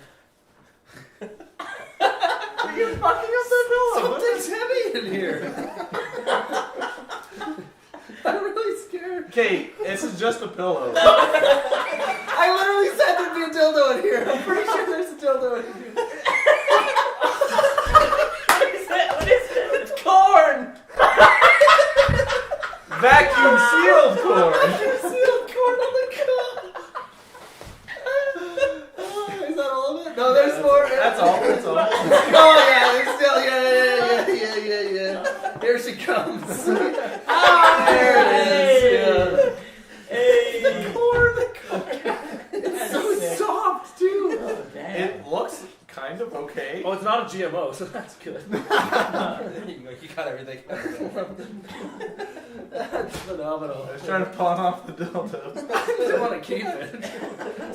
You're fucking up that pillow. Something's heavy in here. I'm really scared. Okay, this is just a pillow. I literally said there'd be a dildo in here. I'm pretty sure there's a dildo in here. What is it? What is it? It's corn! Vacuum sealed corn. Sealed corn on the cob. Is that all of it? No, there's more. That's all. That's all. Oh yeah, there's still yeah. Here she comes. There it is. Hey! The corn. It's so soft too. Oh, damn. It looks kind of okay. Oh, it's not a GMO, so that's good. You got everything. That's phenomenal. I was trying to pawn off the dildo. I just want to keep it.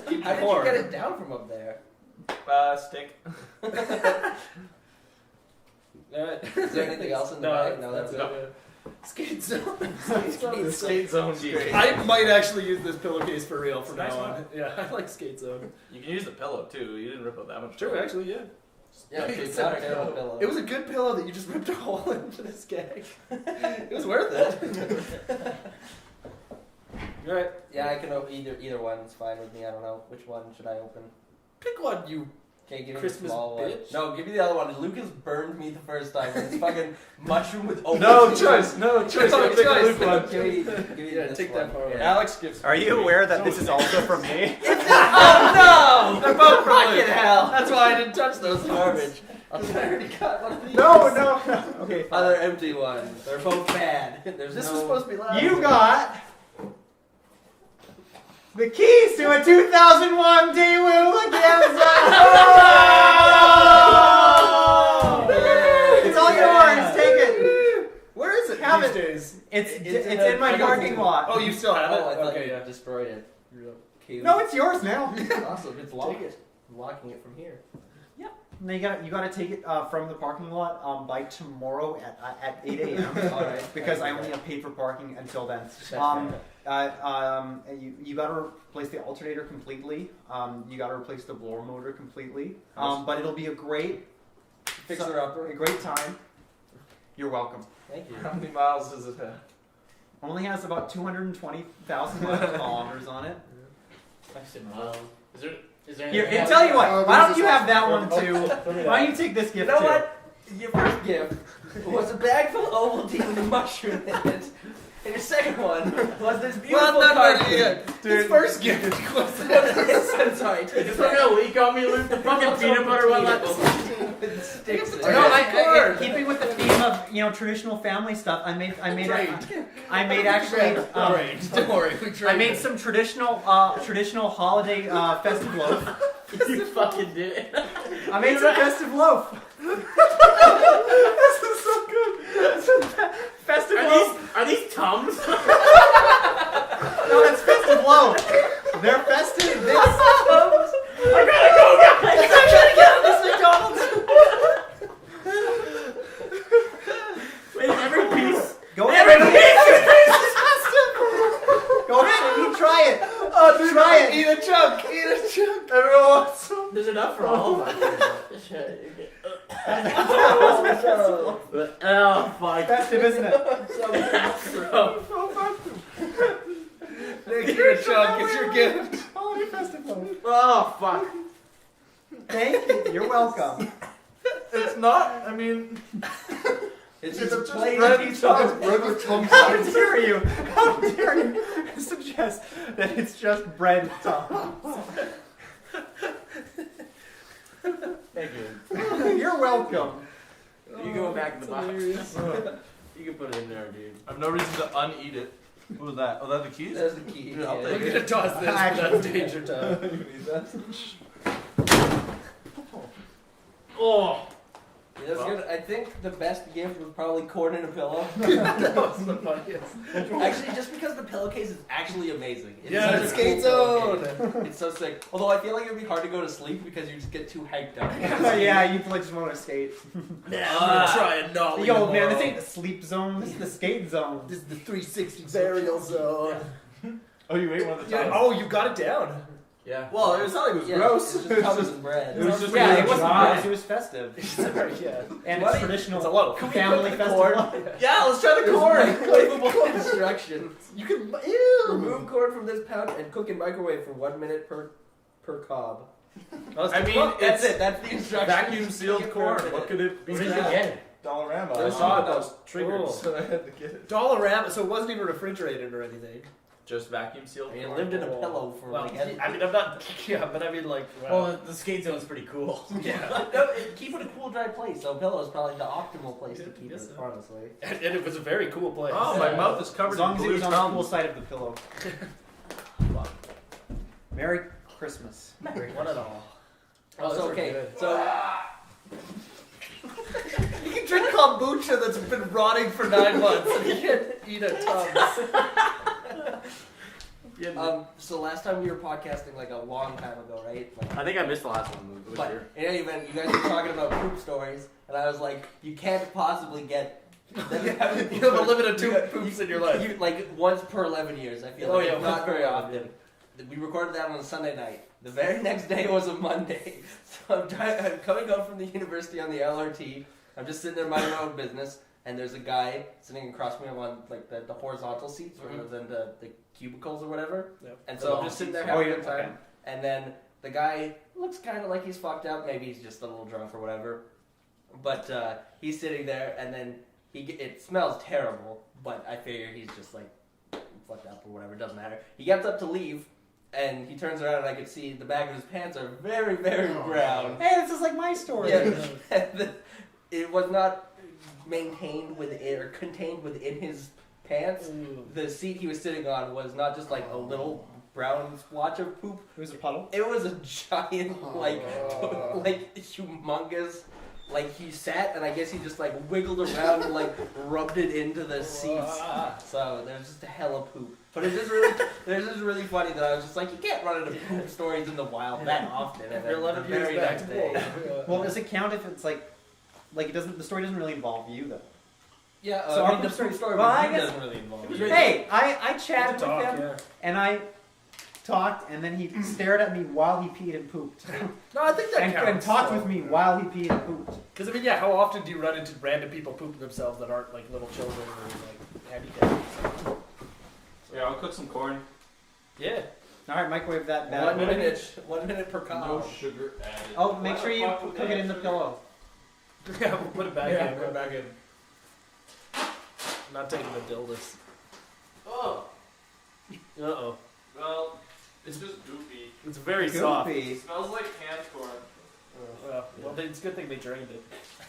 Keep How the did you corn. get it down from up there? Stick. Is there anything else in the bag? No, that's it. it. Skate zone. The skate zone's great. I might actually use this pillowcase for real from Nice now one. on. Yeah, I like skate zone. You can use the pillow too. You didn't rip out that much. True, actually, yeah. Yeah, it's not a terrible pillow. It was a good pillow that you just ripped a hole into this gag. It was worth it. Alright, Yeah, I can open either one. It's fine with me. I don't know which one should I open. pick one, you. Okay, give me Christmas the small one. bitch. No, give me the other one. Lucas burned me the first time with his fucking mushroom with open. No choice. No choice. No I'll pick choice. a Luke one. Give me Yeah, this take one. that part. Yeah. Alex gives. Are you aware that this is also from me? Oh no! They're both Fucking hell! That's why I didn't touch those Garbage. I already got one of these. No. Okay. fine. Other empty ones. They're both bad. There's This no... was supposed to be loud. You got the keys to a 2001 Daewoo again. It's all yours. Take it. Where is it Have these it. days? It's It's in my parking lot. Oh, you still have it? Oh, I thought Okay, you yeah. destroyed it. Okay, No, it's yours now. awesome. It's locked. Take it. I'm locking it from here. No, you gotta take it from the parking lot by tomorrow at 8 a.m. Alright. because I only have paid for parking until then. You gotta replace the alternator completely. You gotta replace the blower motor completely. But it'll be a great Fixer upper. a great time. You're welcome. Thank you. How many miles does it have? Only has about 220,000 kilometers on it. Is there Here, anything else? tell you what. Oh, Why don't this you is have that awesome. one too? Why don't you take this You gift know too? what? Your first gift was a bag full of Ovaltine with a mushroom in it. And your second one was this beautiful Well, not carpet. ready yet. His first gift was I'm sorry. Take Is it there back. gonna leak on me, Luke? The fucking peanut butter one left. With sticks in No, it. I- Keeping with the theme of traditional family stuff, I made actually Don't worry, we tried. I made some traditional holiday festive loaf. You fucking did it. I made some festive loaf. This is so good. Festive loaf. Are these Tums? No, it's festive loaf. They're festive. I gotta go, guys! I'm trying to get on this McDonald's. Wait, every piece. Go ahead. Go ahead and try it. Oh, dude, Try it. Eat a chunk. Eat a chunk. Everyone wants some. There's enough for all of us. Oh, fuck. Festive, isn't it? Nick, eat a chunk. It's your gift. Holiday festive loaf. Oh, fuck. Thank you. You're welcome. It's not. I mean, It's It's just just plain bread pizza. and bread with tongue How size. dare you? How dare you suggest that it's just bread and tongue? Thank you. You're welcome. You go back in the box. You can put it in there, dude. I have no reason to uneat it. What was that? Oh, that the keys? That's the key. Yeah, I'll yeah. take We're gonna toss this, but Actually- that's danger time. You need that? Oh. Yeah, that's good. I think the best gift was probably corn in a pillow. That was the funniest. Actually, just because the pillowcase is actually amazing. It's Yeah, such a the skate cool pillowcase. It's so sick. Although I feel like it would be hard to go to sleep because you just get too hyped up. Yeah, you like just want to skate. Yeah, I'm gonna try a nollie Yo, man, tomorrow. this ain't the sleep zone. This is the skate zone. This is the 360 burial zone. Oh, you ate one of the Yeah. times. Oh, you got it down. Yeah. Well, it was not like it was Yeah, gross. It just comes in bread. It was just Yeah, really it wasn't dry. gross. It was festive, Yeah. and What? it's traditional. It's a loaf. Family festival. Yeah, let's try the corn. Unbelievable instructions. You can. Remove corn from this pouch and cook in microwave for 1 minute per cob. I mean, That's it's it. That's the instruction. vacuum sealed corn. What could it be? Where did you get it? Dollarama. I I saw saw those triggered, Cool. so I had to get it. Dollarama, so it wasn't even refrigerated or anything. Just vacuum sealed. I mean, I corn. lived in a pillow for Well, like. I mean, I'm not. Yeah, but I mean, like. Well, the skate zone's pretty cool. Yeah. No, keep it a cool, dry place. So pillow is probably the optimal place to Yeah, keep I guess it. so. Honestly. And it was a very cool place. Oh, my mouth is covered As long in as it blue was on the cool thumbs. side of the pillow. Merry Christmas. One and all. Also, okay. Good. So You can drink kombucha that's been rotting for 9 months and you can't eat a Tums. so last time we were podcasting like a long time ago, right? Like, I think I missed the last one. It was but here. in any event, you guys were talking about poop stories, and I was like, you can't possibly get. You have a limit of 2 poops in your life. You, like once per 11 years, I feel Oh, like yeah, it's not once per very 11, often. We recorded that on a Sunday night. The very next day was a Monday. So I'm coming home from the university on the LRT. I'm just sitting there minding my own business, and there's a guy sitting across from me on like the horizontal seats rather than the cubicles or whatever. Yep. And The so I'm long just sitting there seats. having Oh, a good yeah, time. And then the guy looks kind of like he's fucked up. Maybe he's just a little drunk or whatever. But he's sitting there, and then it smells terrible. But I figure he's just like fucked up or whatever. It doesn't matter. He gets up to leave, and he turns around, and I can see the back of his pants are very, very brown. Hey, this is like my story. Yeah, it was not maintained within or contained within his pants. The seat he was sitting on was not just like a little brown splotch of poop. It was a puddle. It was a giant, like humongous. Like he sat, and I guess he just like wiggled around and like rubbed it into the seats. So there's just a hell of poop. But it's just really funny that I was just like, you can't run into poop stories in the wild that often. And For then 11 the years very back. next day. Well, does it count if it's like it doesn't? The story doesn't really involve you though. Yeah, So I our mean, the poop story- poop story well, with I you guess- doesn't really involve you. Hey, I chatted with Talk, him, yeah. and I talked, and then he stared at me while he peed and pooped, No, I think that and counts. talked with me while he peed and pooped. Because I mean, yeah, how often do you run into random people pooping themselves that aren't like little children or like handicapped? Yeah, I'll cook some corn. Yeah. All right, microwave that bad. 1 boy. minute, 1 minute per cob. No sugar added. Oh, make sure you Why the fuck would cook they it in the add pillow. Yeah, we'll put it back Yeah, in. put it back in. I'm not taking the dildos. Oh, Uh-oh. well, it's just goopy. It's very soft. Goofy. It smells like canned corn. Well, it's a good thing they drained it.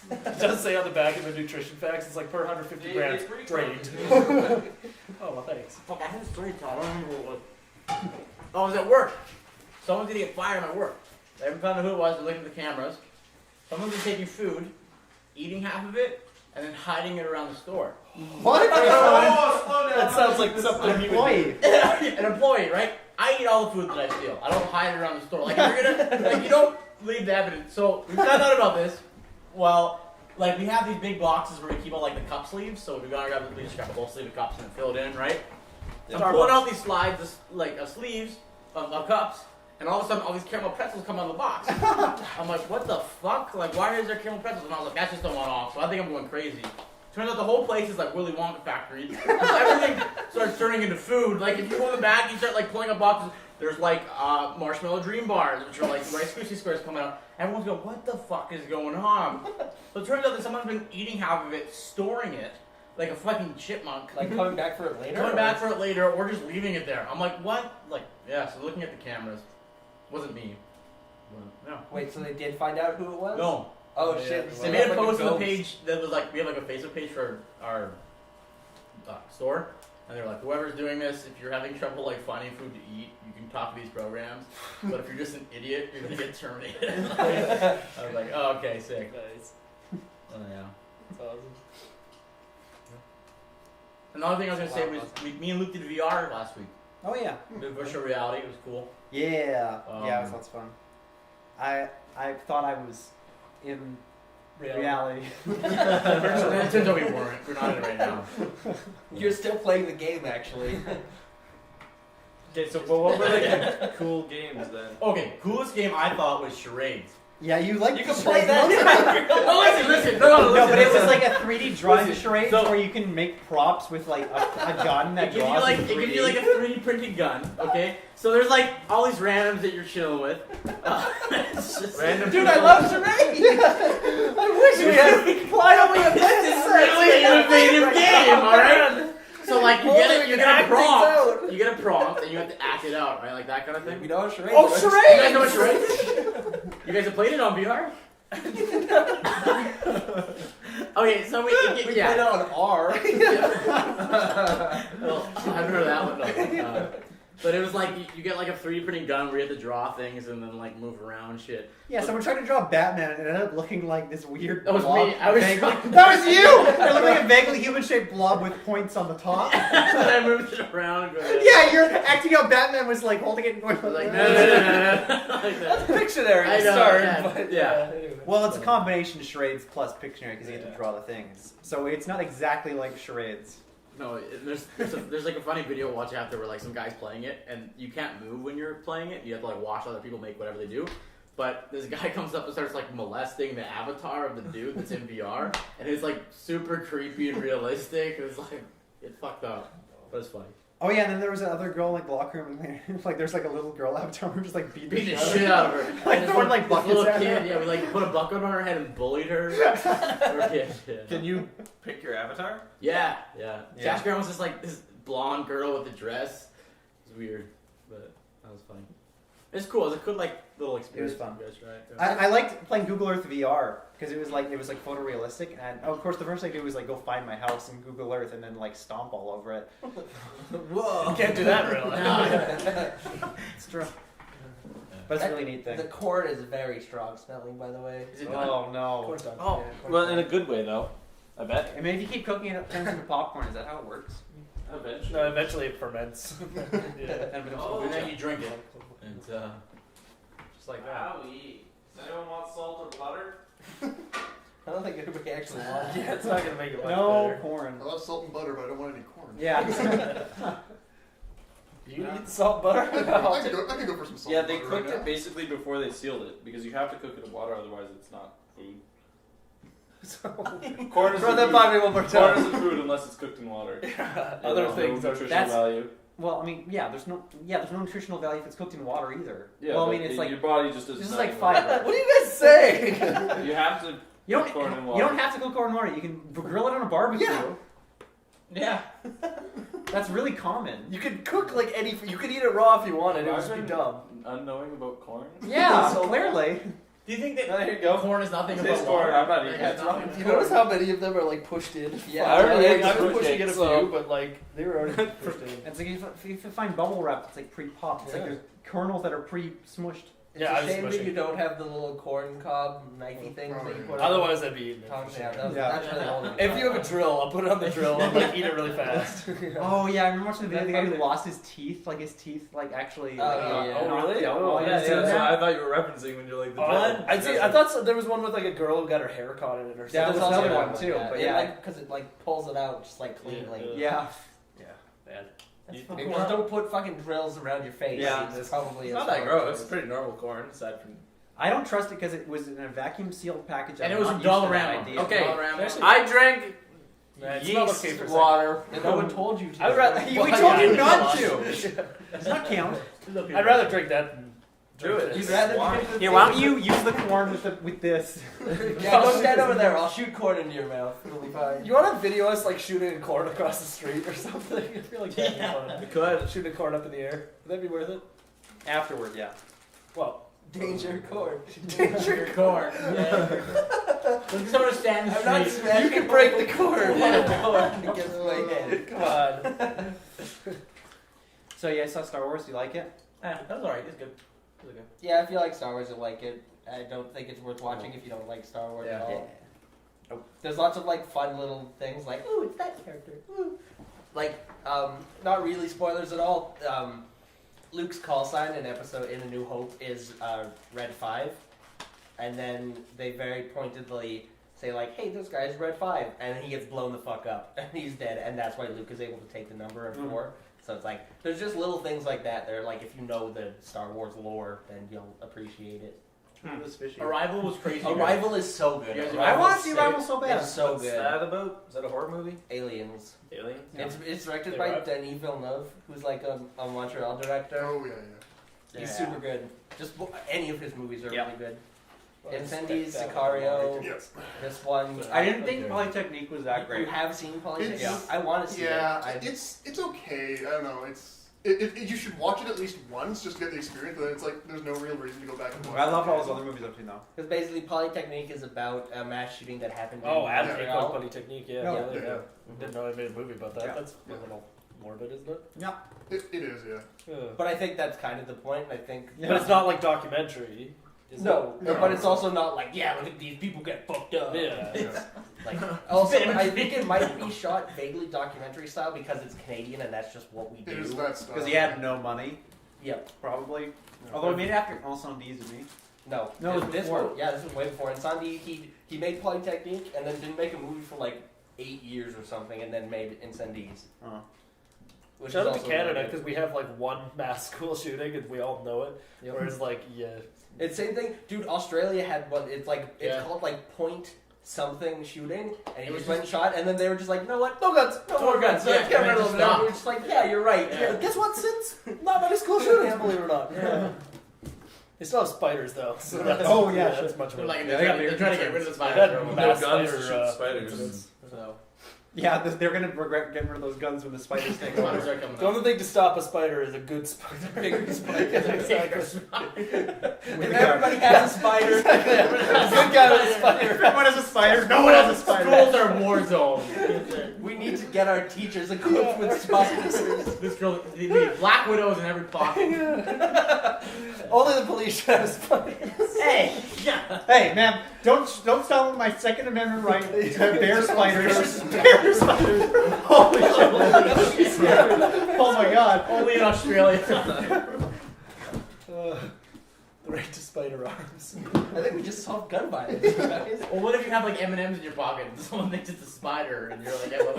It does say on the back of the nutrition facts, it's like per 150 grams It's pretty drained. Oh, well, thanks. Fuck, I had a story to tell. I don't remember what it was. Oh, it was at work. Someone's gonna get fired at work. I haven't found out who it was. They're looking at the cameras. Someone's been taking food, eating half of it, and then hiding it around the store. What? Oh, slow down. That sounds like something An you would do. employee. An employee, right? I eat all the food that I steal. I don't hide it around the store. Like, if you're gonna, like, you don't leave the evidence. So, we found out about this. Well, like, we have these big boxes where we keep all, like, the cup sleeves. So, if we're gonna grab, we just grab a whole sleeve of cups and fill it in, right? So, I'm pulling out these slides, sleeves of cups, and all of a sudden, all these caramel pretzels come out of the box. I'm like, what the fuck? Like, why is there caramel pretzels? And I was like, that's just a one-off. So, I think I'm going crazy. Turns out the whole place is like Willy Wonka factory. Everything starts turning into food. Like if you go in the back, you start like pulling up boxes. There's like marshmallow dream bars, which are like Rice Krispie squares coming out. Everyone's going, what the fuck is going on? So it turns out that someone's been eating half of it, storing it, like a fucking chipmunk. Like coming back for it later? Coming back for it later, or just leaving it there. I'm like, what? Like, yeah, so looking at the cameras. Wasn't me. No. Wait, so they did find out who it was? No. Oh Yeah, shit. well, They made a post on the page that was like, we have like a Facebook page for our store. And they're like, whoever's doing this, if you're having trouble like finding food to eat, you can talk to these programs. But if you're just an idiot, you're gonna get terminated. I was like, oh, okay, sick. Nice. Oh yeah. That's awesome. Another thing I was gonna say was, me and Luke did VR last week. Oh yeah. Did virtual reality. It was cool. Yeah. Yeah, it was Um, lots of fun. I thought I was in reality. It turns out we weren't. We're not in it right now. You're still playing the game, actually. Okay, so but what were the cool games then? Okay, coolest game I thought was charades. Yeah, you like You the can play charades. that. No, listen. No, No, but it was like a 3D drawing Listen, charades so- where you can make props with like a gun that It gives draws in 3D. you like a 3D printed gun, okay? So there's like all these randoms that you're chilling with. It's just Random Dude, I love charades! I wish we had. Why don't we have It's a really innovative game, alright? So like you get a prompt. You get a prompt and you have to act it out, right? Like that kind of thing. We know what charades Oh, are. charades! You guys know what charades? You guys have played it on VR? Okay, so we We played it on R. Well, I've heard that one though. But it was like you get like a 3D printing gun where you have to draw things and then like move around shit. Yeah, someone tried to draw Batman and it ended up looking like this weird That was blob. me. I was vaguely- trying- That was you! It looked like a vaguely human-shaped blob with points on the top. And I moved it around. Going, Yeah, you're acting out Batman was like holding it and going I was like, no. Like that. Pictionary I to know, start, yeah, but yeah. anyway. Well, it's a combination of charades plus Pictionary because you get to draw the things. So it's not exactly like charades. No, there's like a funny video to watch after where like some guy's playing it and you can't move when you're playing it. You have to like watch other people make whatever they do. But this guy comes up and starts like molesting the avatar of the dude that's in VR, and it's like super creepy and realistic. It's like it's fucked up, but it's funny. Oh yeah, and then there was another girl in like the locker room. Like there's like a little girl avatar who just like beat Beat the out of shit her. out of her. Like And throwing, like, this buckets little at kid, her. yeah, we like put a bucket on her head and bullied her. Can you pick your avatar? Yeah. Yeah. Cash Graham was just like this blonde girl with a dress. It was weird, but that was funny. It's cool. It was a good like little experience. It was fun. for you guys, right? I liked playing Google Earth VR because it was like photorealistic, and of course the first thing I did was like go find my house in Google Earth and then like stomp all over it. Whoa. You can't do that really. No. It's true, but it's a really neat thing. The corn is very strong smelling, by the way. Is it done? Oh no! Corn's done. Oh, Yeah, corn's well, in done. a good way though. I bet. I mean, if you keep cooking it, it turns into popcorn. Is that how it works? Eventually. No, eventually it ferments. Yeah. And becomes Oh, And kombucha. then you drink it, and Just like that. Wowie. Does anyone want salt or butter? I don't think anybody actually wants Yeah, it's not gonna make it much No better. corn. I love salt and butter, but I don't want any corn. Yeah. You eat the salt butter? I can go for some salt Yeah, and they butter cooked right it basically before they sealed it because you have to cook it in water, otherwise it's not food. Corn is Run a that food. by me one more Corn time. is a food unless it's cooked in water. Other No things are nutritional that's- value. Well, I mean, there's no nutritional value if it's cooked in water either. Yeah, well, I but mean, it's like your body just doesn't. this is know like anymore. fiber. What are you guys saying? You have to. You cook corn in don't. water. You don't have to cook corn in water. You can grill it on a barbecue. Yeah. yeah. That's really common. You could cook like any. You could eat it raw if you wanted. It would just be I've dumb. Unknowing about corn. Yeah, So- clearly. Do you think that There you go. corn is nothing Taste about corn, water? I'm not eating Yeah, it. it's nothing You about notice how many of them are like pushed in? Yeah, I already I ate. I like was pushing in a fruitcake, few, but like they were already pushed in. It's like if you find bubble wrap, it's like pre-popped. It's like Yeah. there's kernels that are pre-smushed. It's Yeah, I a was shame that smushing. you don't have the little corn cob knifey things that you put on. Otherwise, I'd be eating it. Tom, for yeah, sure. that's really holding me If back. you have a drill, I'll put it on the drill and like eat it really fast. Oh yeah, I remember watching the video of the guy who That- lost his teeth. Like his teeth, like actually. Oh, like, yeah. Oh, knocked really? out Oh, while he yeah, was yeah, doing so that. thought you were referencing when you're like the. I'd say I thought there was one with like a girl who got her hair caught in it or something. That was There's also another that one too, but yeah. because it like pulls it out just like cleanly. Yeah. Man. That's You fucking think- just don't put fucking drills around your face. Yeah. it's probably It's a not that smart gross. choice. It's pretty normal corn, aside from. I don't trust it because it was in a vacuum sealed package. And I'm it was not a used to that Dollarama. idea. Okay. Dollarama. I drank Nah, it's not okay for water. And no one told you to. I would rather. We told you not to. Does not count. I'd rather drink that than Do it. You'd It's rather wine. drink the Yeah, why don't you use the corn with this? Yeah, go stand over there. I'll shoot corn into your mouth. It'll be fine. You want to video us like shooting a corn across the street or something? I feel like that'd be fun. You could. Shooting a corn up in the air. Would that be worth it? Afterward, yeah. Well, Danger corn. Danger corn. Yeah. Look at someone stand in the I'm not street. smashing. you can break the corn. corn against my head. Come on. So yeah, I saw Star Wars. Do you like it? That was alright. It's good. It was good. Yeah, if you like Star Wars, you'll like it. I don't think it's worth watching if you don't like Star Wars at Yeah. all. There's lots of like fun little things like, ooh, it's that character. Ooh. Like, not really spoilers at all. Luke's call sign in A New Hope is Red 5. And then they very pointedly say like, hey, this guy's Red 5. And then he gets blown the fuck up and he's dead. And that's why Luke is able to take the number of 4. So it's like, there's just little things like that. They're like, if you know the Star Wars lore, then you'll appreciate it. Arrival was crazy. Arrival is so good. You guys- I want to see Arrival so bad. It's so What's good. that about? Is that a horror movie? Aliens. Aliens? It's directed They by what? Denis Villeneuve, who's like a Montreal director. Oh yeah. He's Yeah. super good. Just any of his movies are Yeah. really good. Well, Incendies, expect that Sicario, one. Yes. this one. I didn't think Polytechnique was that You great. have seen Polytechnique? It's- I want to see Yeah, it. it's okay. I don't know. You should watch it at least once just to get the experience. But then it's like there's no real reason to go back and watch. I it love all again. those other movies I've seen though. Because basically Polytechnique is about a mass shooting that happened in Oh, Adam Montreal. Polytechnique, yeah. No. Yeah. Yeah. Didn't know I made a movie about that. Yeah. That's a little morbid, isn't it? It is, yeah. Yeah. But I think that's kind of the point. I think. But it's not like documentary. Is No, No. but it's also not like, yeah, look at these people get fucked up. Yeah. Yeah. Like, also, I think it might be shot vaguely documentary style because it's Canadian and that's just what we do. It is that stuff. Because he had no money, Yep. probably. Although he made it after Also D's and Me. No. No, it was this before. one. Yeah, this was way before. And Sandy, he made Polytechnique and then didn't make a movie for like 8 years or something, and then made Incendies. Oh. Which Shout is out to also Canada really because we have like one mass school shooting and we all know it. good. Whereas like It's same thing, dude. Australia had one. It's like Yeah. called like point something shooting, and he It was just went and shot, and then they were just like, you know what? No guns, no No more guns. guns, So yeah, get rid and of just them. And stop. we were just like, yeah, you're right. Yeah. Yeah. Guess what? Since not many school shootings, believe it or not. yeah. They still have spiders though. So that's, Oh, yeah, that's much They're better. like Yeah, they got they're trying to get rid of the They spiders. had bro. mass No guns spider, to shoot spiders. incidents. So. Yeah, they're gonna regret getting rid of those guns when the spiders take Spiders over. are coming The only thing to stop a spider is a good spider. Bigger spider. Exactly. If everybody has a spider, Exactly. A good guy with a spider. Everyone has a spider. No one has a spider. Schools are war zone. we need to get our teachers equipped with spiders. This girl, they need black widows in every pocket. Only the police should have spiders. Hey, yeah. Hey, man, don't stop with my Second Amendment right to bear spiders. Bear spiders. Holy shit. Oh my god. Only in Australia. The right to spider arms. I think we just solved gun violence. guys. Well, what if you have like M&Ms in your pocket and someone thinks it's a spider and you're like, hey, what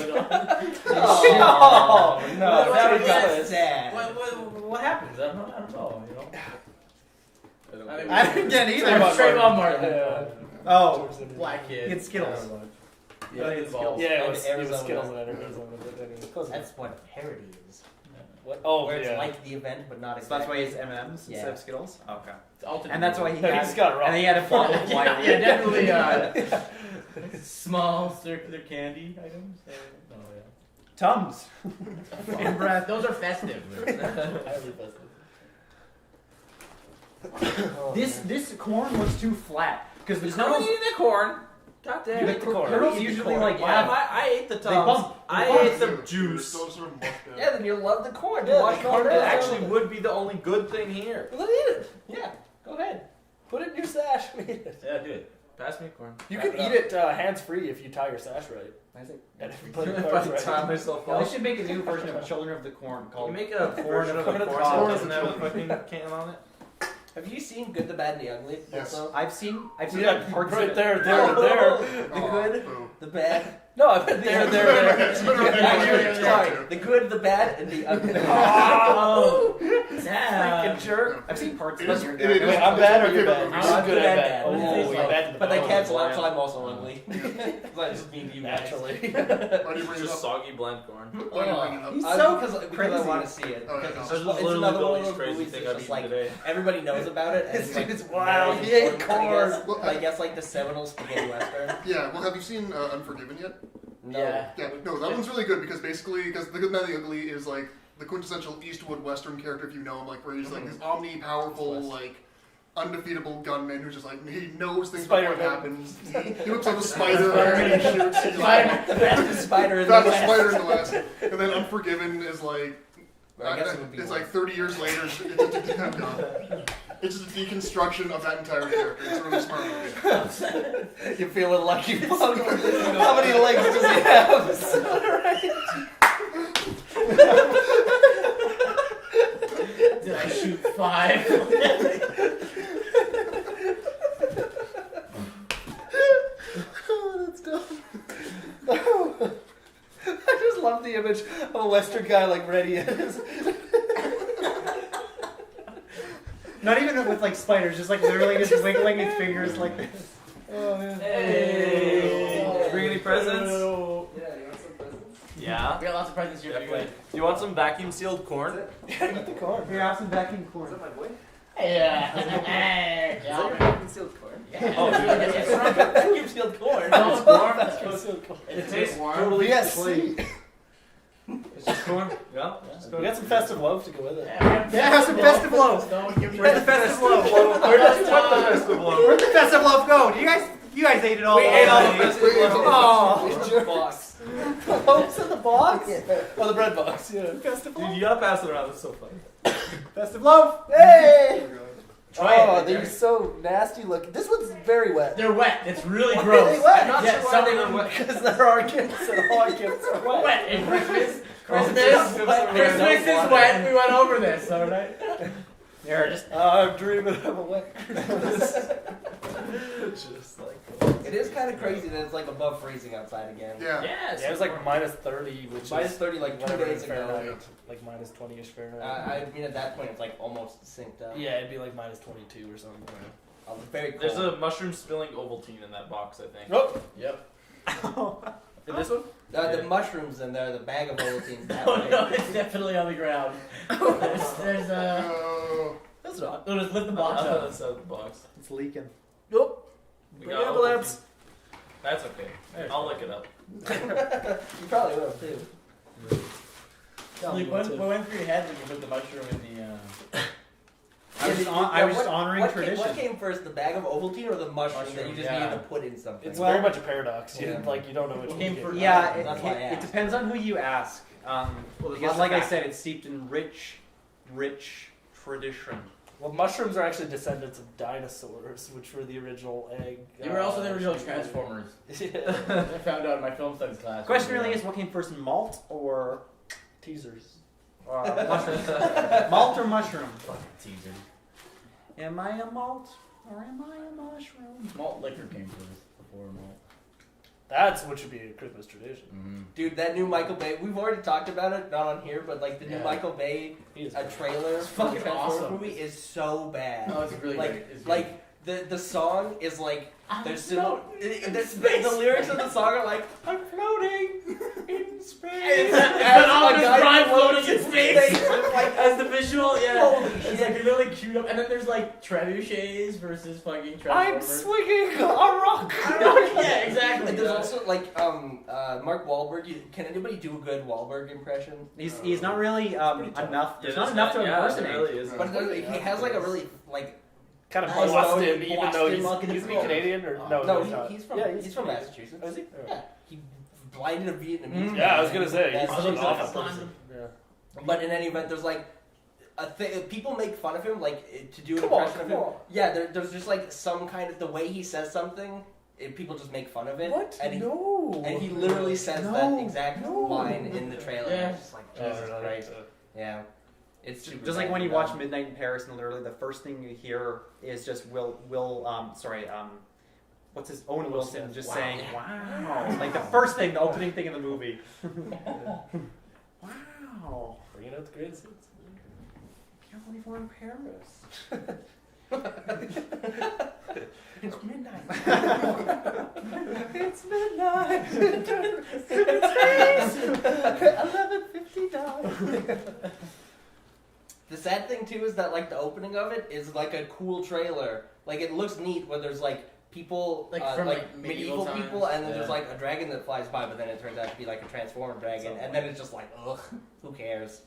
Oh, no, What- that would what- be sad. what happens? I don't know, you know? I didn't get either. Trayvon Martin. Yeah. Oh, Black he kid. had Skittles. Yeah, it's balls. Yeah, it And was Arizona. Skittles and Arizona. But anyway, close enough. That's what parody is. What? Oh, Where it's yeah. like the event, but not So exactly. that's why he's M&M's instead Yeah. of Skittles? Okay. It's alternate. And that's why he No, he had, just got it wrong. and he had a bottle of yeah, white. definitely small circular candy items. Oh, yeah. Tums. And breath. Those are festive. Highly festive. Oh, This corn looks too flat because the There's no kernels, eating the corn. God the damn. the corn. kernels Eat the usually corn. like Yeah, have. I ate the They tums. bump. I They ate the They're juice. still sort of mushed out. Yeah, then you'll love the corn. Yeah, Watch the corn. It actually would be the only good thing here. Well, then eat it. Yeah, go ahead. Put it in your sash and eat it. Yeah, do it. Pass me corn. You can eat it hands free if you tie your sash right. I think. And if you play the By cards the right. time myself Yeah, they off. should make a new version of Children of the Corn You called make a Corn version of of the the Corn. corn that Corn doesn't have a of the fucking can on it. Have you seen Good, the Bad, and the Ugly? Yes. Also? I've seen Yeah, parts right of it. there. Oh, There. The Oh, good, boo. the bad, No, I meant they're. Sorry, Sorry. the good, the bad, and the ugly. Oh, Damn. freaking jerk! I've seen parts It of is- your it is- Wait, I'm bad or you're bad? I'm good and and bad. Oh, Yeah. you're bad to the But they bone. cancel out, so I'm also ugly. I just mean you guys. Naturally. Why do you bring it Just up? soggy bland corn. Why do you bring it up? He's so because crazy. I want to see it. Oh, Because yeah. it's, This is it's literally another the one of least those crazy movies thing that's I've just eaten like today. everybody knows about it. And It's wild. very He ate important, corn. I guess like the seminal spaghetti western. Yeah, well, have you seen Unforgiven yet? No. Yeah. Yeah, no, that one's really good because basically, because The Good, Bad, and the Ugly is like the quintessential Eastwood Western character, if you know him, like where he's like this omni-powerful, like undefeatable gunman who's just like he knows things before it Spider-Man. happens. He whips out a spider and he shoots. He's like, The fastest spider in the Fastest West. spider in the West. And then Unforgiven is like I guess it would be it's one. like 30 years later. It's just a deconstruction of that entire character. It's a really smart movie. You're feeling lucky, Pug. How many legs does he have? Did I shoot 5? Oh, that's dumb. I just love the image of a Western guy like ready at his. Not even with like spiders, just like literally just wiggling his fingers like this. Oh, yeah. Hey. Bring any presents? Yeah, you want some presents? Yeah. We got lots of presents here for you. Do you want some vacuum sealed corn? Eat the corn. Here, have some vacuum corn. my boy? Yeah. Is that your vacuum sealed corn? Oh, It's from vacuum sealed corn. No, it's warm. It tastes warm. VSC. It's just corn. Yeah. We got some festive loaf to go with it. Yeah, have some festive loaf. Don't give me Where's the festive loaf? Where'd Where'd the festive loaf go? Do you guys ate it all? We ate all the already? festive loaf. Oh, box. loaves in the box? Oh, the bread box. Yeah. Festive Dude, loaf. you gotta pass it around. It's so funny. Festive loaf. Hey! Try it. Oh, they're so nasty looking. This one's very wet. They're wet. It's really Why are gross. they wet? I'm not Yeah, sure some why they of were them- wet. Because there are gifts and all our gifts are wet. Wet in Christmas. Christmas. Wet. Christmas is wet. We went over this, alright? There, just I'm dreaming of a wet Christmas. Just like. It is kind of crazy that it's like above freezing outside again. Yeah. Yes. Yeah, it was like minus 30, which Minus is 30 like 2 whatever days in ago. Fahrenheit. Like minus 20-ish Fahrenheit. I mean, at that point, it's like almost synced up. Yeah, it'd be like minus 22 or something. Very cool. There's a mushroom spilling Ovaltine in that box, I think. Oh, Yep. In this one? The mushrooms in there, the bag of Ovaltines. That Oh way. no, it's definitely on the ground. There's Oh. that's not. Oh, just lift the I box thought up. that's out of the box. it's leaking. Nope. We Bring got out the Ovaltine. lamps. That's okay. I'll lick it up. You probably will too. Like, what went through your head when you put the mushroom in the? I was just, What- honoring what tradition. What came first, the bag of Ovaltine or the mushroom that you Mushroom, just yeah. needed to put in something? It's Well- very much a paradox. You, Yeah. like, you don't know which What one came to first? get. Yeah, That's why I it asked. depends on who you ask. Well, there's Because, lots like of I facts. said, it's steeped in rich tradition. Well, mushrooms are actually descendants of dinosaurs, which were the original egg. They were also the original Transformers. I found out in my film studies class. Question really is, what came first, malt or Teasers. mushroom? Malt or mushroom? Fucking teaser. Am I a malt or am I a mushroom? Malt liquor came first before malt. That's what should be a Christmas tradition. Mm-hmm. Dude, that new Michael Bay, we've already talked about it, not on here, but like the new Yeah. Michael Bay He is trailer for the fucking Transformers awesome. movie is so bad. Oh, it's really like, great. It's good. like the song is like there's still space. the lyrics of the song are like I'm floating in space. It's As an a Optimus guy Prime floats floating in in space. space. Like, As the visual, yeah. Holy It's shit. like literally queued up, and then there's like trebuchets versus fucking I'm Transformers. swinging a rock. Yeah, exactly. And there's yeah. also like Mark Wahlberg. Can anybody do a good Wahlberg impression? He's not really enough. There's not enough to impersonate. It really is. But he has like a really like Kind of Nice. Boston, even though Boston he's he looking Canadian or no? no, he's not. he's from Yeah, he's from Massachusetts. Oh, is he? Yeah, he blinded a Vietnamese. Yeah, I was gonna say That's he's an Jesus. awful person. Yeah. But in any event, there's like people make fun of him like to do an Come on, impression of come him. on. Yeah, there's just like some kind of the way he says something. People just make fun of it. What? And he, No. and he literally says No. that exact No. line in the trailer. Yeah. It's just like Jesus Christ. Yeah, it's super Just like bad when you for watch them. Midnight in Paris, and literally the first thing you hear is just what's what's his Owen Wilson just Wow. saying, Wow. like the first thing, the opening thing of the movie. Wow. Bringing out the greatest hits. Can't believe we're in Paris. It's midnight. It's midnight. 11:59. The sad thing too is that like the opening of it is like a cool trailer. Like it looks neat where there's like people Like from, like like, medieval medieval people, times, and then there's yeah. like a dragon that flies by, but then it turns out to be like a transformer dragon, and then it's just like ugh, who cares?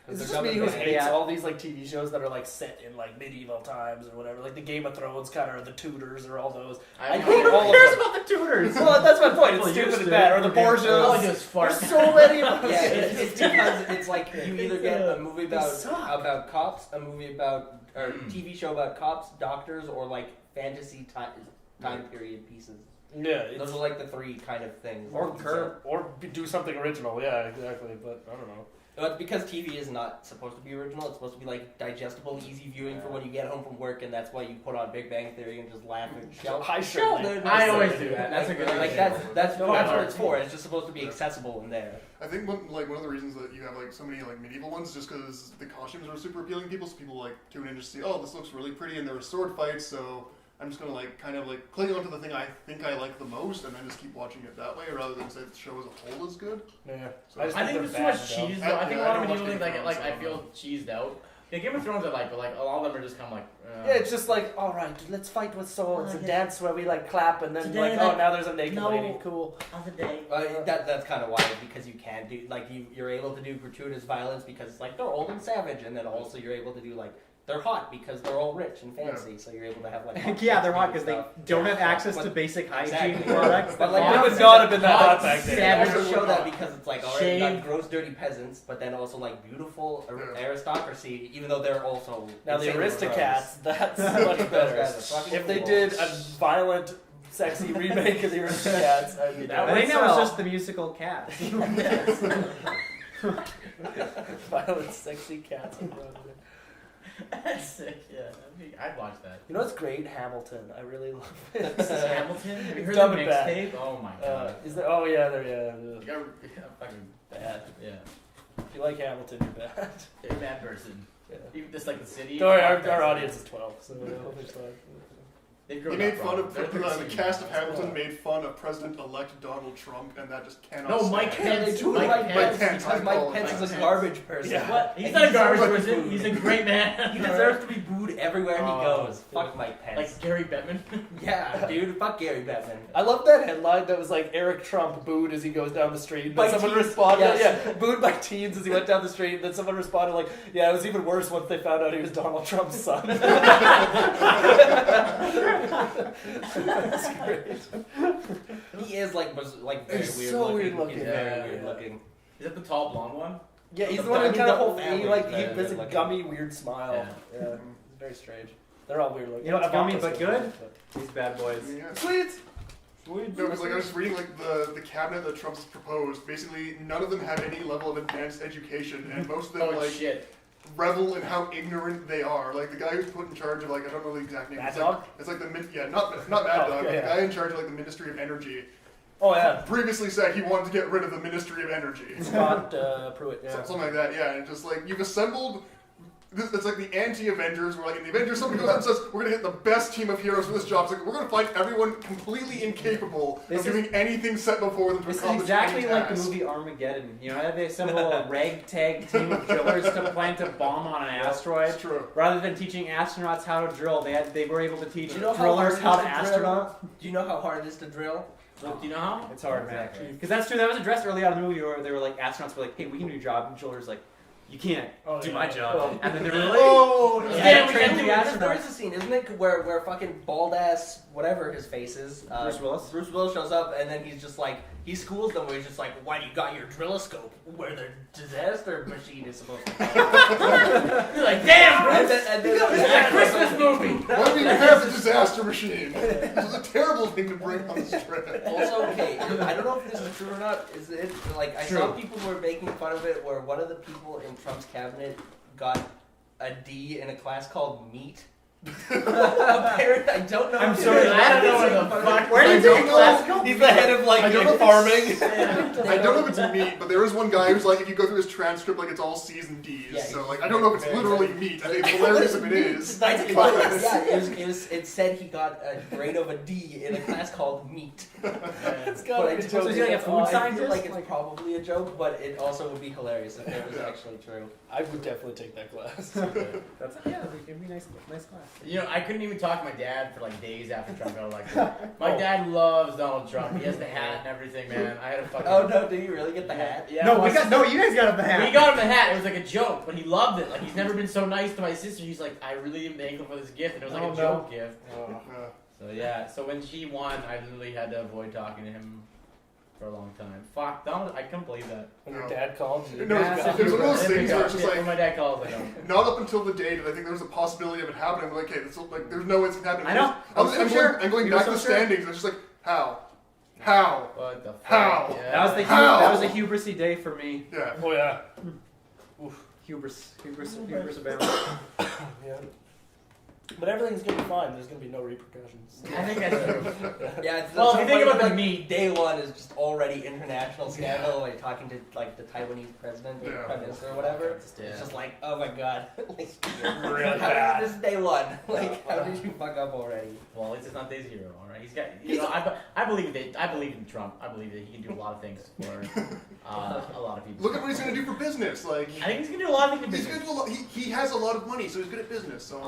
'Cause Is this they're just me dumb who and hates bad. all these like TV shows that are like set in like medieval times or whatever, like the Game of Thrones kind of, or the Tudors or all those? I hate all of cares them. about the Tudors? Well, that's my point. It's Well, stupid used and to. bad. Or the Okay. Borgias. All I do is fart. There's so many of them. Yeah, it's because it's like you either get a movie They about suck. cops, a movie about or TV show about cops, doctors, or like fantasy time period pieces. Yeah, Those are like the three kind of things. or do something original. Yeah, exactly. But I don't know. But because TV is not supposed to be original, it's supposed to be like digestible, easy viewing for when you get home from work, and that's why you put on Big Bang Theory and just laugh and shout. I certainly- Sheldon. I always do that. That's a good Like example. that's No, what I it's for. It's just supposed to be accessible in there. I think one of the reasons that you have like so many like medieval ones is just because the costumes are super appealing to people. So people like tune in to see, oh, this looks really pretty, and there are sword fights. So I'm just gonna like kind of like cling onto the thing I think I like the most, and then just keep watching it that way, rather than say the show as a whole is good. Yeah. So I think they're there's too bad, much though. cheese though. I think a I lot of don't watch medieval things Game of like Thrones, I feel cheesed out. Yeah, Game of Thrones I like, but like a lot of them are just kind of like. Yeah, it's just like, all right, let's fight with swords and dance where we like clap, and then Today, like, oh, like, now there's a naked no. lady. Cool. Other day. That's kind of why, because you can do like you're able to do gratuitous violence because it's like they're old and savage, and then also you're able to do like they're hot because they're all rich and fancy, so you're able to have like Yeah, they're hot because they stuff. don't have Yeah, access but- to basic hygiene Exactly. products. But like It that would was not have been that hot back They then. also show that because it's like already Shave. got gross, dirty peasants, but then also like beautiful Yeah. aristocracy, even though they're also Now the insanely Aristocats, that's gross. much Those better. guys are fucking If they cool. did a violent, sexy remake of the Aristocats, I'd be That down. I think that was Well- just the musical Cats. Violent, sexy cats. on Broadway. That's sick. Yeah, I'd watch that. You know what's great? Hamilton. I really love it. Hamilton. Have you heard Dumb the it back. mixtape? Oh my god. Is there? Oh yeah, there. You got fucking Bad. yeah. If you like Hamilton, you're bad. You're a bad person. Yeah. Even just like the city. Don't worry, our audience is 12, so there's fine. They He grew made up fun wrong. of They're pretty the sweet. cast of Hamilton made fun of President-elect Donald Trump, and that just cannot. No, stand. Mike Pence. Dude, Mike Mike Pence. Pence, because Mike Pence is a garbage person. Yeah. What? He's And not a he garbage deserves person. to be He's a great man. He deserves to be booed everywhere he Oh, goes. Fuck Mike Pence. Like Gary Bettman. Yeah, dude, fuck Gary Bettman. I love that headline that was like Eric Trump booed as he goes down the street. By Then someone teens, responded, yes. yeah, booed by teens as he went down the street. And then someone responded like, yeah, it was even worse once they found out he was Donald Trump's son. That's great. He is like very He's weird so looking. weird looking, He's yeah, very yeah, weird yeah. looking. Is that the tall blonde one? Yeah, he's The- the one I who mean, kind the of whole he family like is he very has a good looking. gummy weird smile. Yeah. Yeah, it's very strange. They're all weird looking. You know what's gummy Taco's but good? These bad boys. Yeah. Sweet. No, because like I was reading like the cabinet that Trump has proposed. Basically, none of them have any level of advanced education, and most of them Oh like shit. revel in how ignorant they are. Like the guy who's put in charge of like I don't know the exact name. Mad It's Dog? like, it's like the not Mad Oh, Dog, but yeah. the guy in charge of like the Ministry of Energy. Oh yeah, Previously said he wanted to get rid of the Ministry of Energy. Scott Pruitt. Yeah. Something like that, yeah. And just like you've assembled. It's like the anti-Avengers, where like in the Avengers, somebody goes out and says, we're going to get the best team of heroes for this job. It's like, we're going to find everyone completely incapable This of is- doing anything set before them to This is accomplish exactly any like the task. movie Armageddon. You know how they assemble a ragtag team of drillers to plant a bomb on an asteroid? It's true. Rather than teaching astronauts how to drill, they were able to teach Do you know how drillers hard how it to is to drill? astronaut. Do you know how hard it is to drill? Do you know how? It's hard, man. Exactly. Because that's true. That was addressed early on in the movie where they were like, astronauts were like, hey, we can do your job. And drillers like, you can't do my job. Oh. And then they were like, Oh, yeah, Yeah, we train can the do There is astronauts. a scene, isn't it, where fucking bald ass whatever his face is, Bruce Willis? shows up and then he's just like he schools them where he's just like, why do you got your drilloscope where the disaster machine is supposed to be? You're like, damn, And Bruce. then It's a Christmas movie. why do you have a disaster machine? This is a terrible thing to bring on this trip. Also, okay, I don't know if this is true or not. Is it like I saw people who were making fun of it, where one of the people in Trump's cabinet got a D in a class called Meat, Apparently, I don't know. I'm if sorry, it- I don't know where the fuck. Where do you I don't take know. classical? He's the head of like I don't know if farming. I don't know if it's meat, but there was one guy who's like, if you go through his transcript, like it's all C's and D's. Yeah, So like, I don't know if it's literally meat. I think it's hilarious if it is. I think it said he got a grade of a D in a class called meat. It's But got I to be just- So is he like a food I feel scientist? like it's probably a joke, but it also would be hilarious if it was actually true. I would definitely take that class. That's it'd be nice class. You know, I couldn't even talk to my dad for like days after Trump got elected. My dad loves Donald Trump. He has the hat and everything, man. I had a fucking. Oh no, did you really get the hat? Yeah. No, my you guys got him the hat. We got him the hat. It was like a joke, but he loved it. Like he's never been so nice to my sister. He's like, I really am thankful for this gift, and it was like Oh, a no. joke gift. Yeah. So yeah. So when she won, I literally had to avoid talking to him for a long time. Fuck, Donald. I couldn't believe that. When your dad called you. No, Massive it was one of those I didn't things pick where up. it's just Yeah, like, when my dad calls, I don't. not up until the day that I think there was a possibility of it happening. I'm like, okay, this like, there's no way it's gonna happen. I know. I'm going back to the standings. I'm just like, how? What the fuck? How? Yeah. That was a hubrisy day for me. Yeah. Oh yeah. Hubris about. Yeah. But everything's gonna be fine. There's gonna be no repercussions. I think that's true. Yeah, it's Well, if so you think funny, about the like, meat- day one is just already international scandal, like talking to like the Taiwanese president or Yeah. prime minister or whatever. Yeah. It's just like, oh my god, like, Really how bad. this is day one? Like, how did you fuck up already? Well, at least it's not day zero, all right? He's got. You know, I believe that. I believe in Trump. I believe that he can do a lot of things for a lot of people. Look at what he's gonna do for business. Like, I think he's gonna do a lot of things in he's gonna business. do a lot. He has a lot of money, so he's good at business. So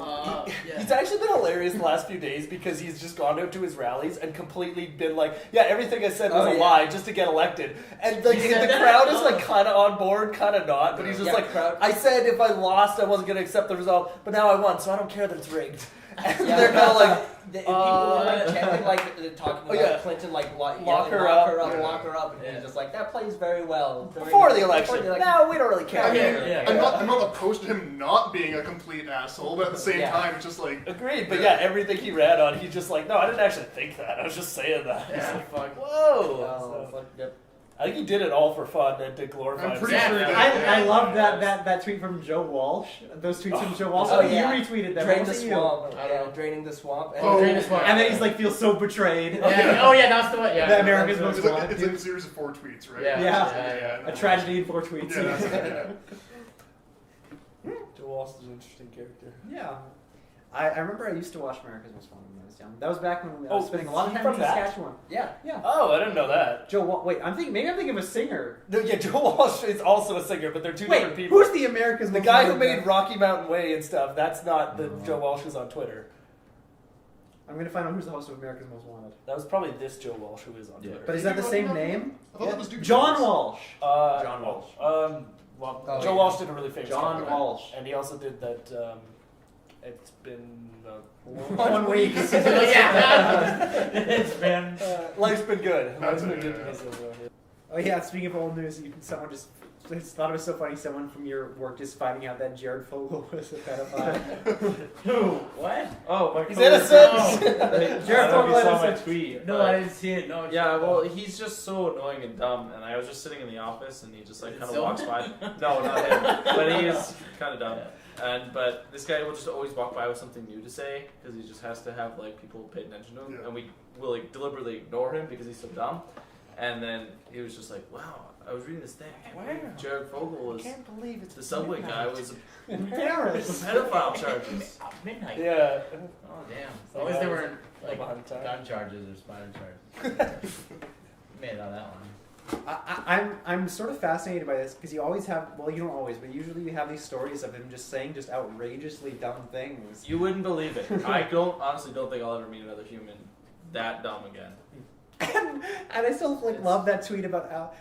Yeah. He's actually been hilarious the last few days because he's just gone out to his rallies and completely been like, yeah, everything I said was Oh, a yeah. lie just to get elected. And like He the said that? crowd is like Oh. kind of on board, kind of not. But he's just Yeah, like, crowd. I said if I lost, I wasn't going to accept the result, but now I won, so I don't care that it's rigged. And Yeah, they're kind of like, people were like chanting, like talking about yeah. Clinton, like Lock yelling, her lock up. her up, Yeah. lock her up, and Yeah. he's just like, that plays very well before the election. before the No, we don't really care. I mean, Yeah. I'm not opposed to him not being a complete asshole, but at the same Yeah. time, it's just like, Agreed, but yeah, everything he ran on, he's just like, no, I didn't actually think that. I was just saying that. It's Yeah, like, fuck. whoa. Oh, So, fuck, yep. I think he did it all for fun and to glorify I'm pretty himself. sure he did. I love that tweet from Joe Walsh. Those tweets from Joe Walsh. Oh, yeah. You retweeted them. Drain What the was it you? swamp. I don't know. Draining the swamp. Oh. Drain the swamp. And then he's like, feels so betrayed. Yeah. Oh yeah, that's the one. Yeah. The America's Most it's like, Wanted. it's like a series of 4 tweets, right? Yeah. Yeah. A tragedy in 4 tweets. Yeah, that's it, yeah. Joe Walsh is an interesting character. Yeah. I remember I used to watch America's Most Wanted when I was young. That was back when I was Oh, spending a lot of is he time in from that? Saskatchewan. Yeah. Yeah. Oh, I didn't know that. Wait, I'm thinking of a singer. No, yeah, Joe Walsh is also a singer, but they're two Wait, different people. who's the America's the Most guy who Wanted made guy? Rocky Mountain Way and stuff? That's not the Joe Walsh who's on Twitter. I'm gonna find out who's the host of America's Most Wanted. That was probably this Joe Walsh who is on Yeah. Twitter. But is that the same name? I thought that was Duke John Jones. Walsh. John Walsh. Well, Oh, Joe yeah. Walsh did a really famous John song, Walsh. and he also did that. It's been 1 week. Yeah. It's been. life's been good. Life's been Yeah. good to me so far. Oh yeah, speaking of old news, someone just thought it was so funny. Someone from your work just finding out that Jared Fogle was a pedophile. Who? What? Oh, my He's coworker- innocent. Jared I don't know if you Fogle saw my innocent. tweet. No, but- I didn't see it. No. it's Yeah, not. well, he's just so annoying and dumb, and I was just sitting in the office, and he just like Is it kind of walks by. Silverman? No, not him, but he is kind of dumb. But this guy will just always walk by with something new to say because he just has to have like people pay attention to him, Yeah. and we will like deliberately ignore him because he's so dumb. And then he was just like, "Wow, I was reading this thing. I can't believe Jared Fogle was believe it's the subway guy was In for Paris. pedophile charges." Midnight. Yeah. Oh damn. As long as they weren't like behind time. gun charges or spider charges. Made it on that one. I'm sort of fascinated by this because you always have, well, you don't always, but usually you have these stories of him just saying just outrageously dumb things. You wouldn't believe it. I honestly don't think I'll ever meet another human that dumb again. And I still love that tweet about how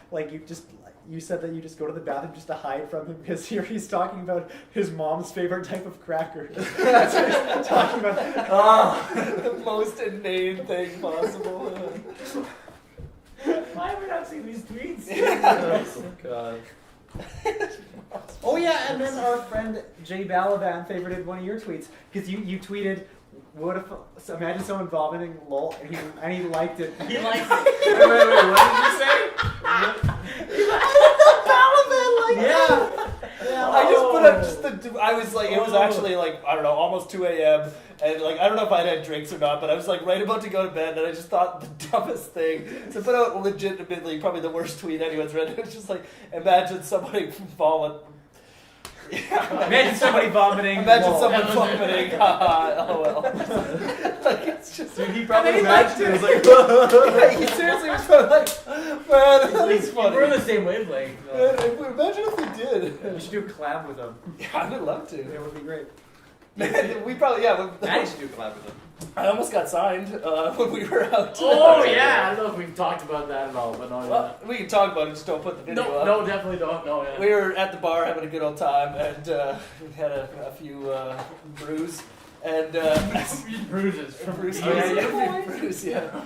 you said that you just go to the bathroom just to hide from him because here he's talking about his mom's favorite type of crackers. That's what he's talking about. The most inane thing possible. Why have we not seen these tweets? Oh God. Oh yeah, and then our friend Jay Balaban favorited one of your tweets because you tweeted, "What if so imagine someone vomiting lol," and he liked it. He likes it. Wait, what did you say? Yeah. I just put But I was like, it was actually like, I don't know, almost 2 a.m. And like, I don't know if I'd had drinks or not, but I was like right about to go to bed, and I just thought the dumbest thing to put out legitimately probably the worst tweet anyone's read. It was just like, imagine somebody falling. Imagine somebody vomiting. Imagine Whoa. someone vomiting. LOL. Like, it's just. Dude, he probably And then he imagined it. liked Was like, Yeah, he seriously was kind of like, man, that's funny. We're on the same wavelength. Man, imagine if we did. We should do a collab with them. Yeah, I would love to. That would be great. Man, we probably, yeah. Maddie should do a collab with them. I almost got signed when we were out. Oh yeah, I don't know if we've talked about that at all, but no, Well, we can talk about it, just don't put the video up. no, definitely don't. No, yeah. We were at the bar having a good old time, and we had a few brews, and bruises. brews, Oh, yeah, brews, yeah.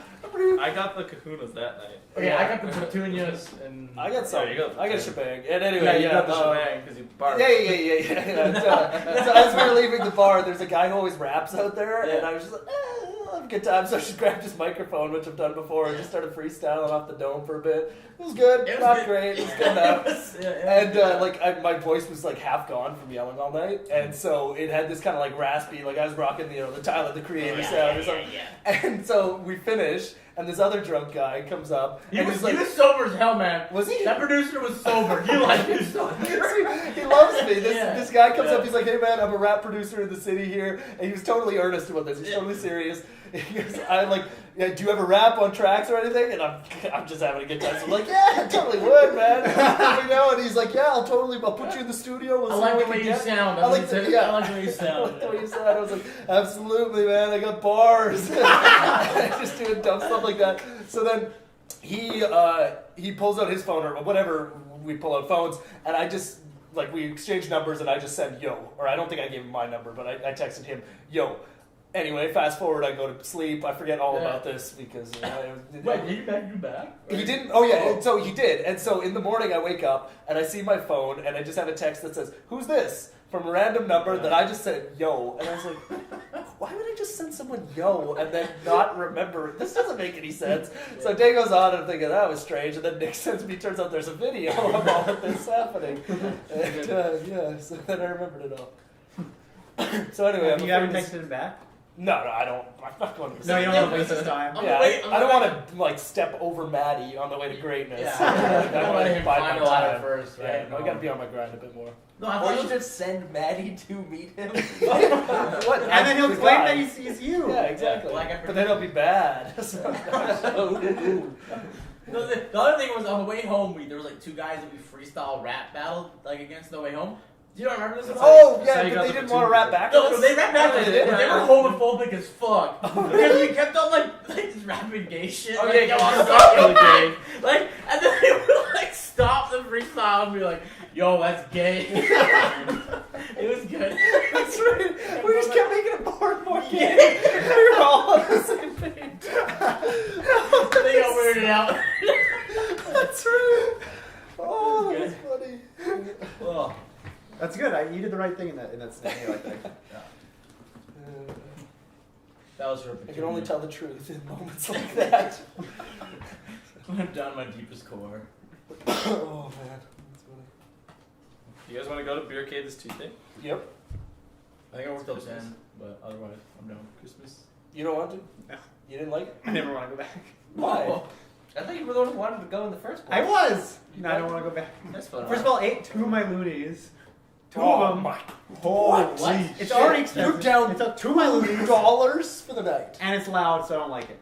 I got the kahunas that night. Okay, I got the petunias and I got some. There you go. I got a shebang. And anyway, Yeah, you got the shebang because you barfed. Yeah. And, so as we were leaving the bar, there's a guy who always raps out there, and I was just like, I'll have a good time. So I just grabbed his microphone, which I've done before, and just started freestyling off the dome for a bit. It was good, It was not good. great. It was good enough. And yeah. my voice was like half gone from yelling all night, and so it had this kind of like raspy, like I was rocking the Tyler the Creator sound or something. And so we finish, and this other drunk guy comes up, He and was, he's like, he was sober as hell, man. was he? That producer was sober. He liked his song. He loves me. Yeah. This guy comes up. He's like, "Hey man, I'm a rap producer in the city here," and he was totally earnest about this. He's totally serious. He goes, "I'm like, yeah, do you ever rap on tracks or anything?" And I'm just having a good time. So I'm like, "Yeah, I totally would, man." And he's like, "Yeah, I'll put you in the studio. We'll I see like what the we way can you get." sound. I like the way you I like the way you I sound. like the way you sound. I was like, "Absolutely, man. I got bars." Just doing dumb stuff like that. So then he pulls out his phone or whatever. We pull out phones, and I just. Like, we exchanged numbers, and I just said, yo. Or I don't think I gave him my number, but I texted him, yo. Anyway, fast forward, I go to sleep. I forget all about this because... Wait, did you back? He didn't... Oh, yeah, and so he did. And so in the morning, I wake up, and I see my phone, and I just have a text that says, who's this? From a random number that I just said, yo. And I was like, why would I just send someone yo and then not remember? This doesn't make any sense. So day goes on, and I'm thinking, that was strange. And then Nick sends me, turns out there's a video of all of this happening. And yeah, so then I remembered it all. So anyway, You haven't texted him back? No, I don't. I'm not going to No, you don't want to waste his time. Yeah, I don't want to like step over Maddie on the way to greatness. Yeah. I Don't want let to him bide climb my the ladder time. first, right? Yeah, I got to be on my grind a bit more. No, I Or thought you it was just send Maddie to meet him. What? And then he'll The claim guy. that he's you. Yeah, exactly. Yeah, like I But then it'll be bad. No, the other thing was on the way home, there was like two guys that we freestyle rap battled like against the way home. Do you not remember this? Oh, So yeah, you but got they the didn't two- want to rap back. No, they rap back. Oh, They did? were homophobic as fuck because we kept on like this rapping gay shit. Oh, like, yeah, yo, you're I'm so sorry, really gay. Like, and then they would like stop the freestyle and be like, "Yo, that's gay." It was good. That's right. We just kept making it more and more gay. We were all on the same page. They got weirded out. That's right. Oh, that was funny. Oh. That's good. You did the right thing in that scenario, I think. That was her. I can only tell the truth in moments like that. I'm down my deepest core. Oh, man. That's funny. You guys want to go to Beer Cave this Tuesday? Yep. I think I worked till 10, but otherwise, I'm down. Christmas. You don't want to? No. You didn't like it? I never want to go back. Why? I thought you were the one who wanted to go in the first place. I was! No, I don't want to go back. That's fun. First of all, I ate 2 of my loonies. 2 Oh, of them. my. Holy What? It's shit. already expensive. You're down It's up 2 of my loonies. $2 for the night. And it's loud, so I don't like it.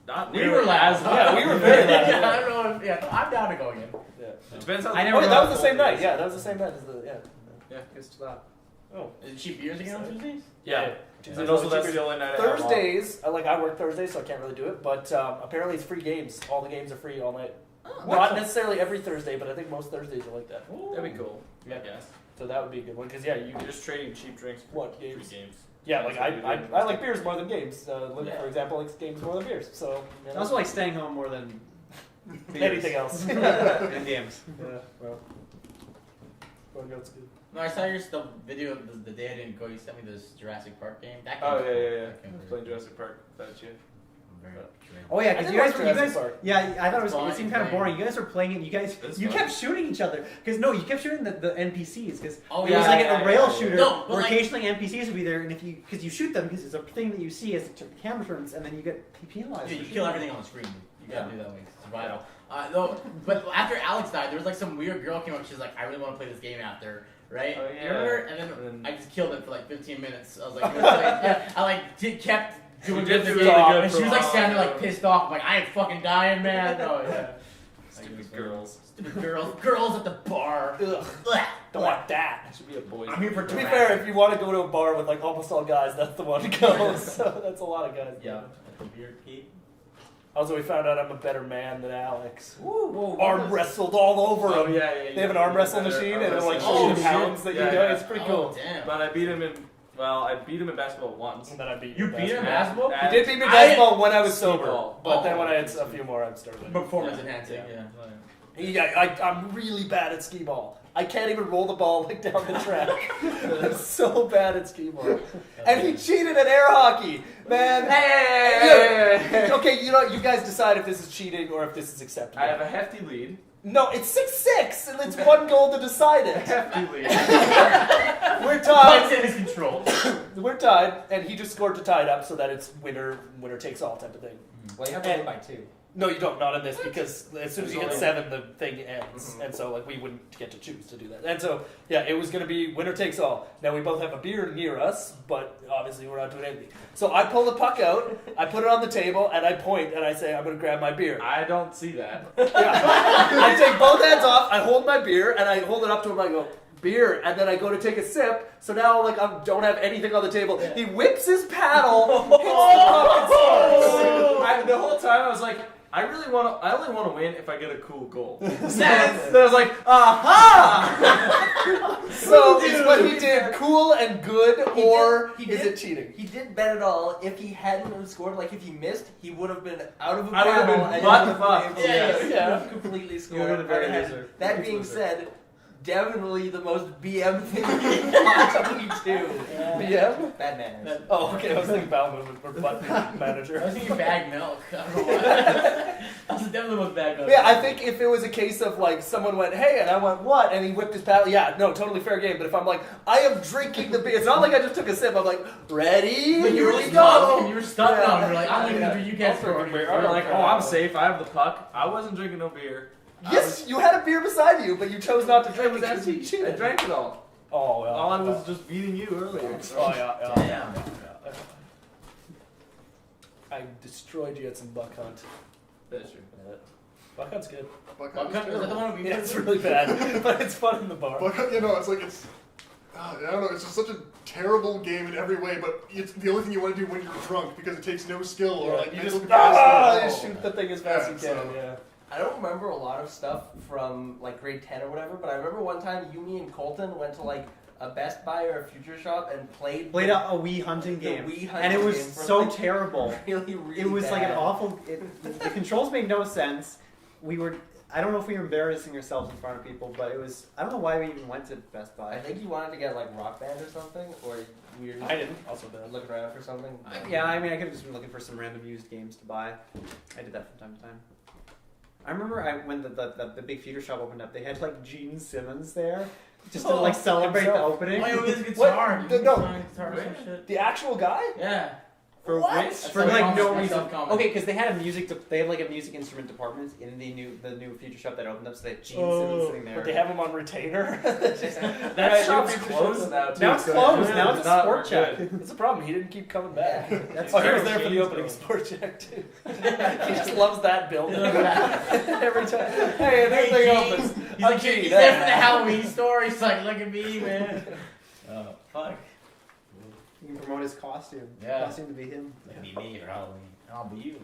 Not We were loud. Yeah, we were very loud. Yeah, I don't know. Yeah, I'm down to go again. Yeah. It depends how. I Oh, never yeah, went that out was the same night. Yeah, that was the same night as the Yeah, it's too loud. Oh. Is it cheap beers again on Tuesdays? Yeah. Tuesdays And also are that's cheaper. the only night I have off. Thursdays, I work Thursdays, so I can't really do it. But apparently, it's free games. All the games are free all night. Oh, Not necessarily every Thursday, but I think most Thursdays are like that. That'd be cool. Yeah. I guess. So that would be a good one because yeah, you You're just trading cheap drinks for what free games? games. Yeah, That's like what we I do. like beers more than games. Luke, Yeah. for example, likes games more than beers. So you I know. also like staying home more than anything else. and games. Yeah, well, going out's good. No, I saw your video of the day I didn't go. You sent me this Jurassic Park game. That game Oh was yeah, cool. yeah, yeah. That game was Playing Jurassic Park without you. Oh yeah, I because didn't you guys like were, you Jurassic guys, Park. yeah, I thought it Fine, seemed kind of fine. boring. You guys were playing it. It's You fun. kept shooting each other because you kept shooting the NPCs because Oh, it was like a rail shooter No, but where like- occasionally NPCs would be there, and if you because you shoot them because it's a thing that you see as the camera turns, and then you get penalized. Yeah, you for kill shooting. everything on the screen. You gotta do that way. Survival. No, but after Alex died, there was like some weird girl came up. She's like, I really want to play this game after, right? Oh, You yeah. remember? And then And I just killed it for like 15 minutes. I was like, yeah, I like kept doing You did good do the really game, good and for she was like a while, standing like yeah. pissed off. I'm like, I ain't fucking dying, man. Oh yeah. Stupid girls. Stupid girls at the bar. Ugh, Blech. don't want that. That should be a boys. I'm here for To be fair, if you want to go to a bar with like almost all guys, that's the one to go. So that's a lot of guys. Yeah. At the beer keep. Also, we found out I'm a better man than Alex. Whoa, Arm wrestled all over Oh him. yeah, yeah. They have an arm wrestle machine, and it like Oh, shows shit. pounds that you Yeah, do. yeah. It's pretty Oh cool. damn. But I beat him in. Well, I beat him in basketball once. And then I beat You in beat him in basketball. basketball? He did beat me in basketball when I was Skee sober, ball. but then Oh. when I had a few more, I'm starting. Performance enhancing. Yeah. Yeah. I'm really bad at skee ball. I can't even roll the ball like down the track. I'm so bad at skee ball. And he cheated at air hockey, man. Hey! Okay, you know, you guys decide if this is cheating or if this is acceptable. I have a hefty lead. No, it's 6-6, and it's one goal to decide it. Hefty lead. We're Points tied. in his control. We're tied, and he just scored to tie it up so that it's winner takes all type of thing. Well, you have to win by 2. No, you don't. Not in this because as soon as you hit It's 7, the thing ends, and so like we wouldn't get to choose to do that. And so yeah, it was going to be winner takes all. Now we both have a beer near us, but obviously we're not doing anything. So I pull the puck out, I put it on the table, and I point and I say, "I'm going to grab my beer." I don't see that. Yeah. I take both hands off, I hold my beer, and I hold it up to him. I go, "Beer," and then I go to take a sip. So now like I don't have anything on the table. He whips his paddle, hits the puck, and scores. The whole time I was like, I only want to win if I get a cool goal. So I was like, aha! So is what he did cool and good, or He is did- it cheating? He didn't bet at all. If he hadn't have scored, like if he missed, he would have been out of a I would have battle been and butt he would have fucked. been able Yeah, to yeah. completely You score. would have been very And loser. that Huge being loser. said, definitely the most BM thing we possibly do. Yeah. Bad manners. Oh, okay. I was thinking bowel movement for butt I manager. was thinking bag milk. I don't know why. That was definitely the most bag milk. Yeah, I think if it was a case of like someone went, "Hey," and I went, "What?" and he whipped his paddle, yeah, no, totally fair game. But if I'm like, I am drinking the beer, it's not like I just took a sip. I'm like, ready? But you Here were we stuck, go. and you were stuck Yeah. now. You're like, I'm leaving Yeah. the beer. You can't I'll score. drink a beer. You're like, oh, I'm safe. I have the puck. I wasn't drinking no beer. Yes, you had a beer beside you, but you chose not to It drink was because you empty. I cheated. drank it all. Oh, yeah. All I was just beating you earlier. Oh, yeah, yeah. Damn. Yeah. I destroyed you at some buck hunt. That's true. Buck hunt's good. Buck Buck Hunt Hunt, is was that the terrible. one we Yeah, it's really bad, but it's fun in the bar. Buck Hunt, you know, it's like it's. I don't know. It's just such a terrible game in every way. But it's the only thing you want to do when you're drunk because it takes no skill or like you mental just capacity at all. shoot the thing as fast as you Yeah, can. so- Yeah. I don't remember a lot of stuff from like grade 10 or whatever, but I remember one time you, me, and Colton went to like a Best Buy or a Future Shop and played Played a Wii hunting the game, Wii and it hunting was game for, so like, terrible. really, really It was like an bad. awful. The controls made no sense. We were. I don't know if we were embarrassing ourselves in front of people, but it was. I don't know why we even went to Best Buy. I think you wanted to get like Rock Band or something, or we were just I didn't. Also bad. looking around for something. Yeah, I mean, I could have just been looking for some random used games to buy. I did that from time to time. I remember when the big Future Shop opened up, they had like Gene Simmons there, just to like celebrate the himself. opening. Oh, yeah, with his What? guitar. No. You can sign guitar or some shit. The actual guy? Yeah. For What? which, That's for like like no common- reason. that's common. Okay, because they had they had like a music instrument department in the new Future Shop that opened up, so they had Gene Simmons sitting there. But they have him on retainer. That shop's closed now, too. Now it's so closed. it Now does it's a not sport work check. good. That's the problem. He didn't keep coming back. That's Oh, he was true. there for the Gene's opening going. sport check too. He just loves that building Yeah. every time. Hey, and everything Hey, opens. He's, like, Gene, he's there for the Halloween store. He's like, look at me, man. Oh, fuck. You can promote his costume. Yeah. Costume to be him. Look at me for Halloween. I'll be you.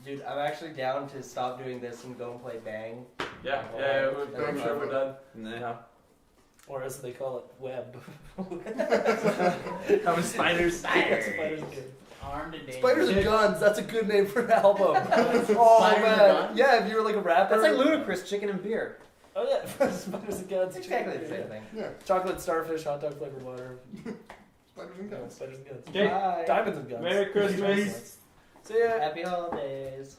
Dude, I'm actually down to stop doing this and go and play Bang. Yeah, I'm sure we're done. Yeah. Or as they call it, web. How many spiders? Spiders. Armed and dangerous. Spiders and guns. That's a good name for an album. Spiders Oh and man. guns? Yeah, if you were like a rapper. That's like ludicrous chicken and beer. Oh yeah, spiders and guns. It's exactly the same thing. Yeah. Chocolate starfish, hot dog flavored water. Spiders and guns. Spiders and guns. Okay. Diamonds and guns. Merry Christmas. See ya. Happy holidays.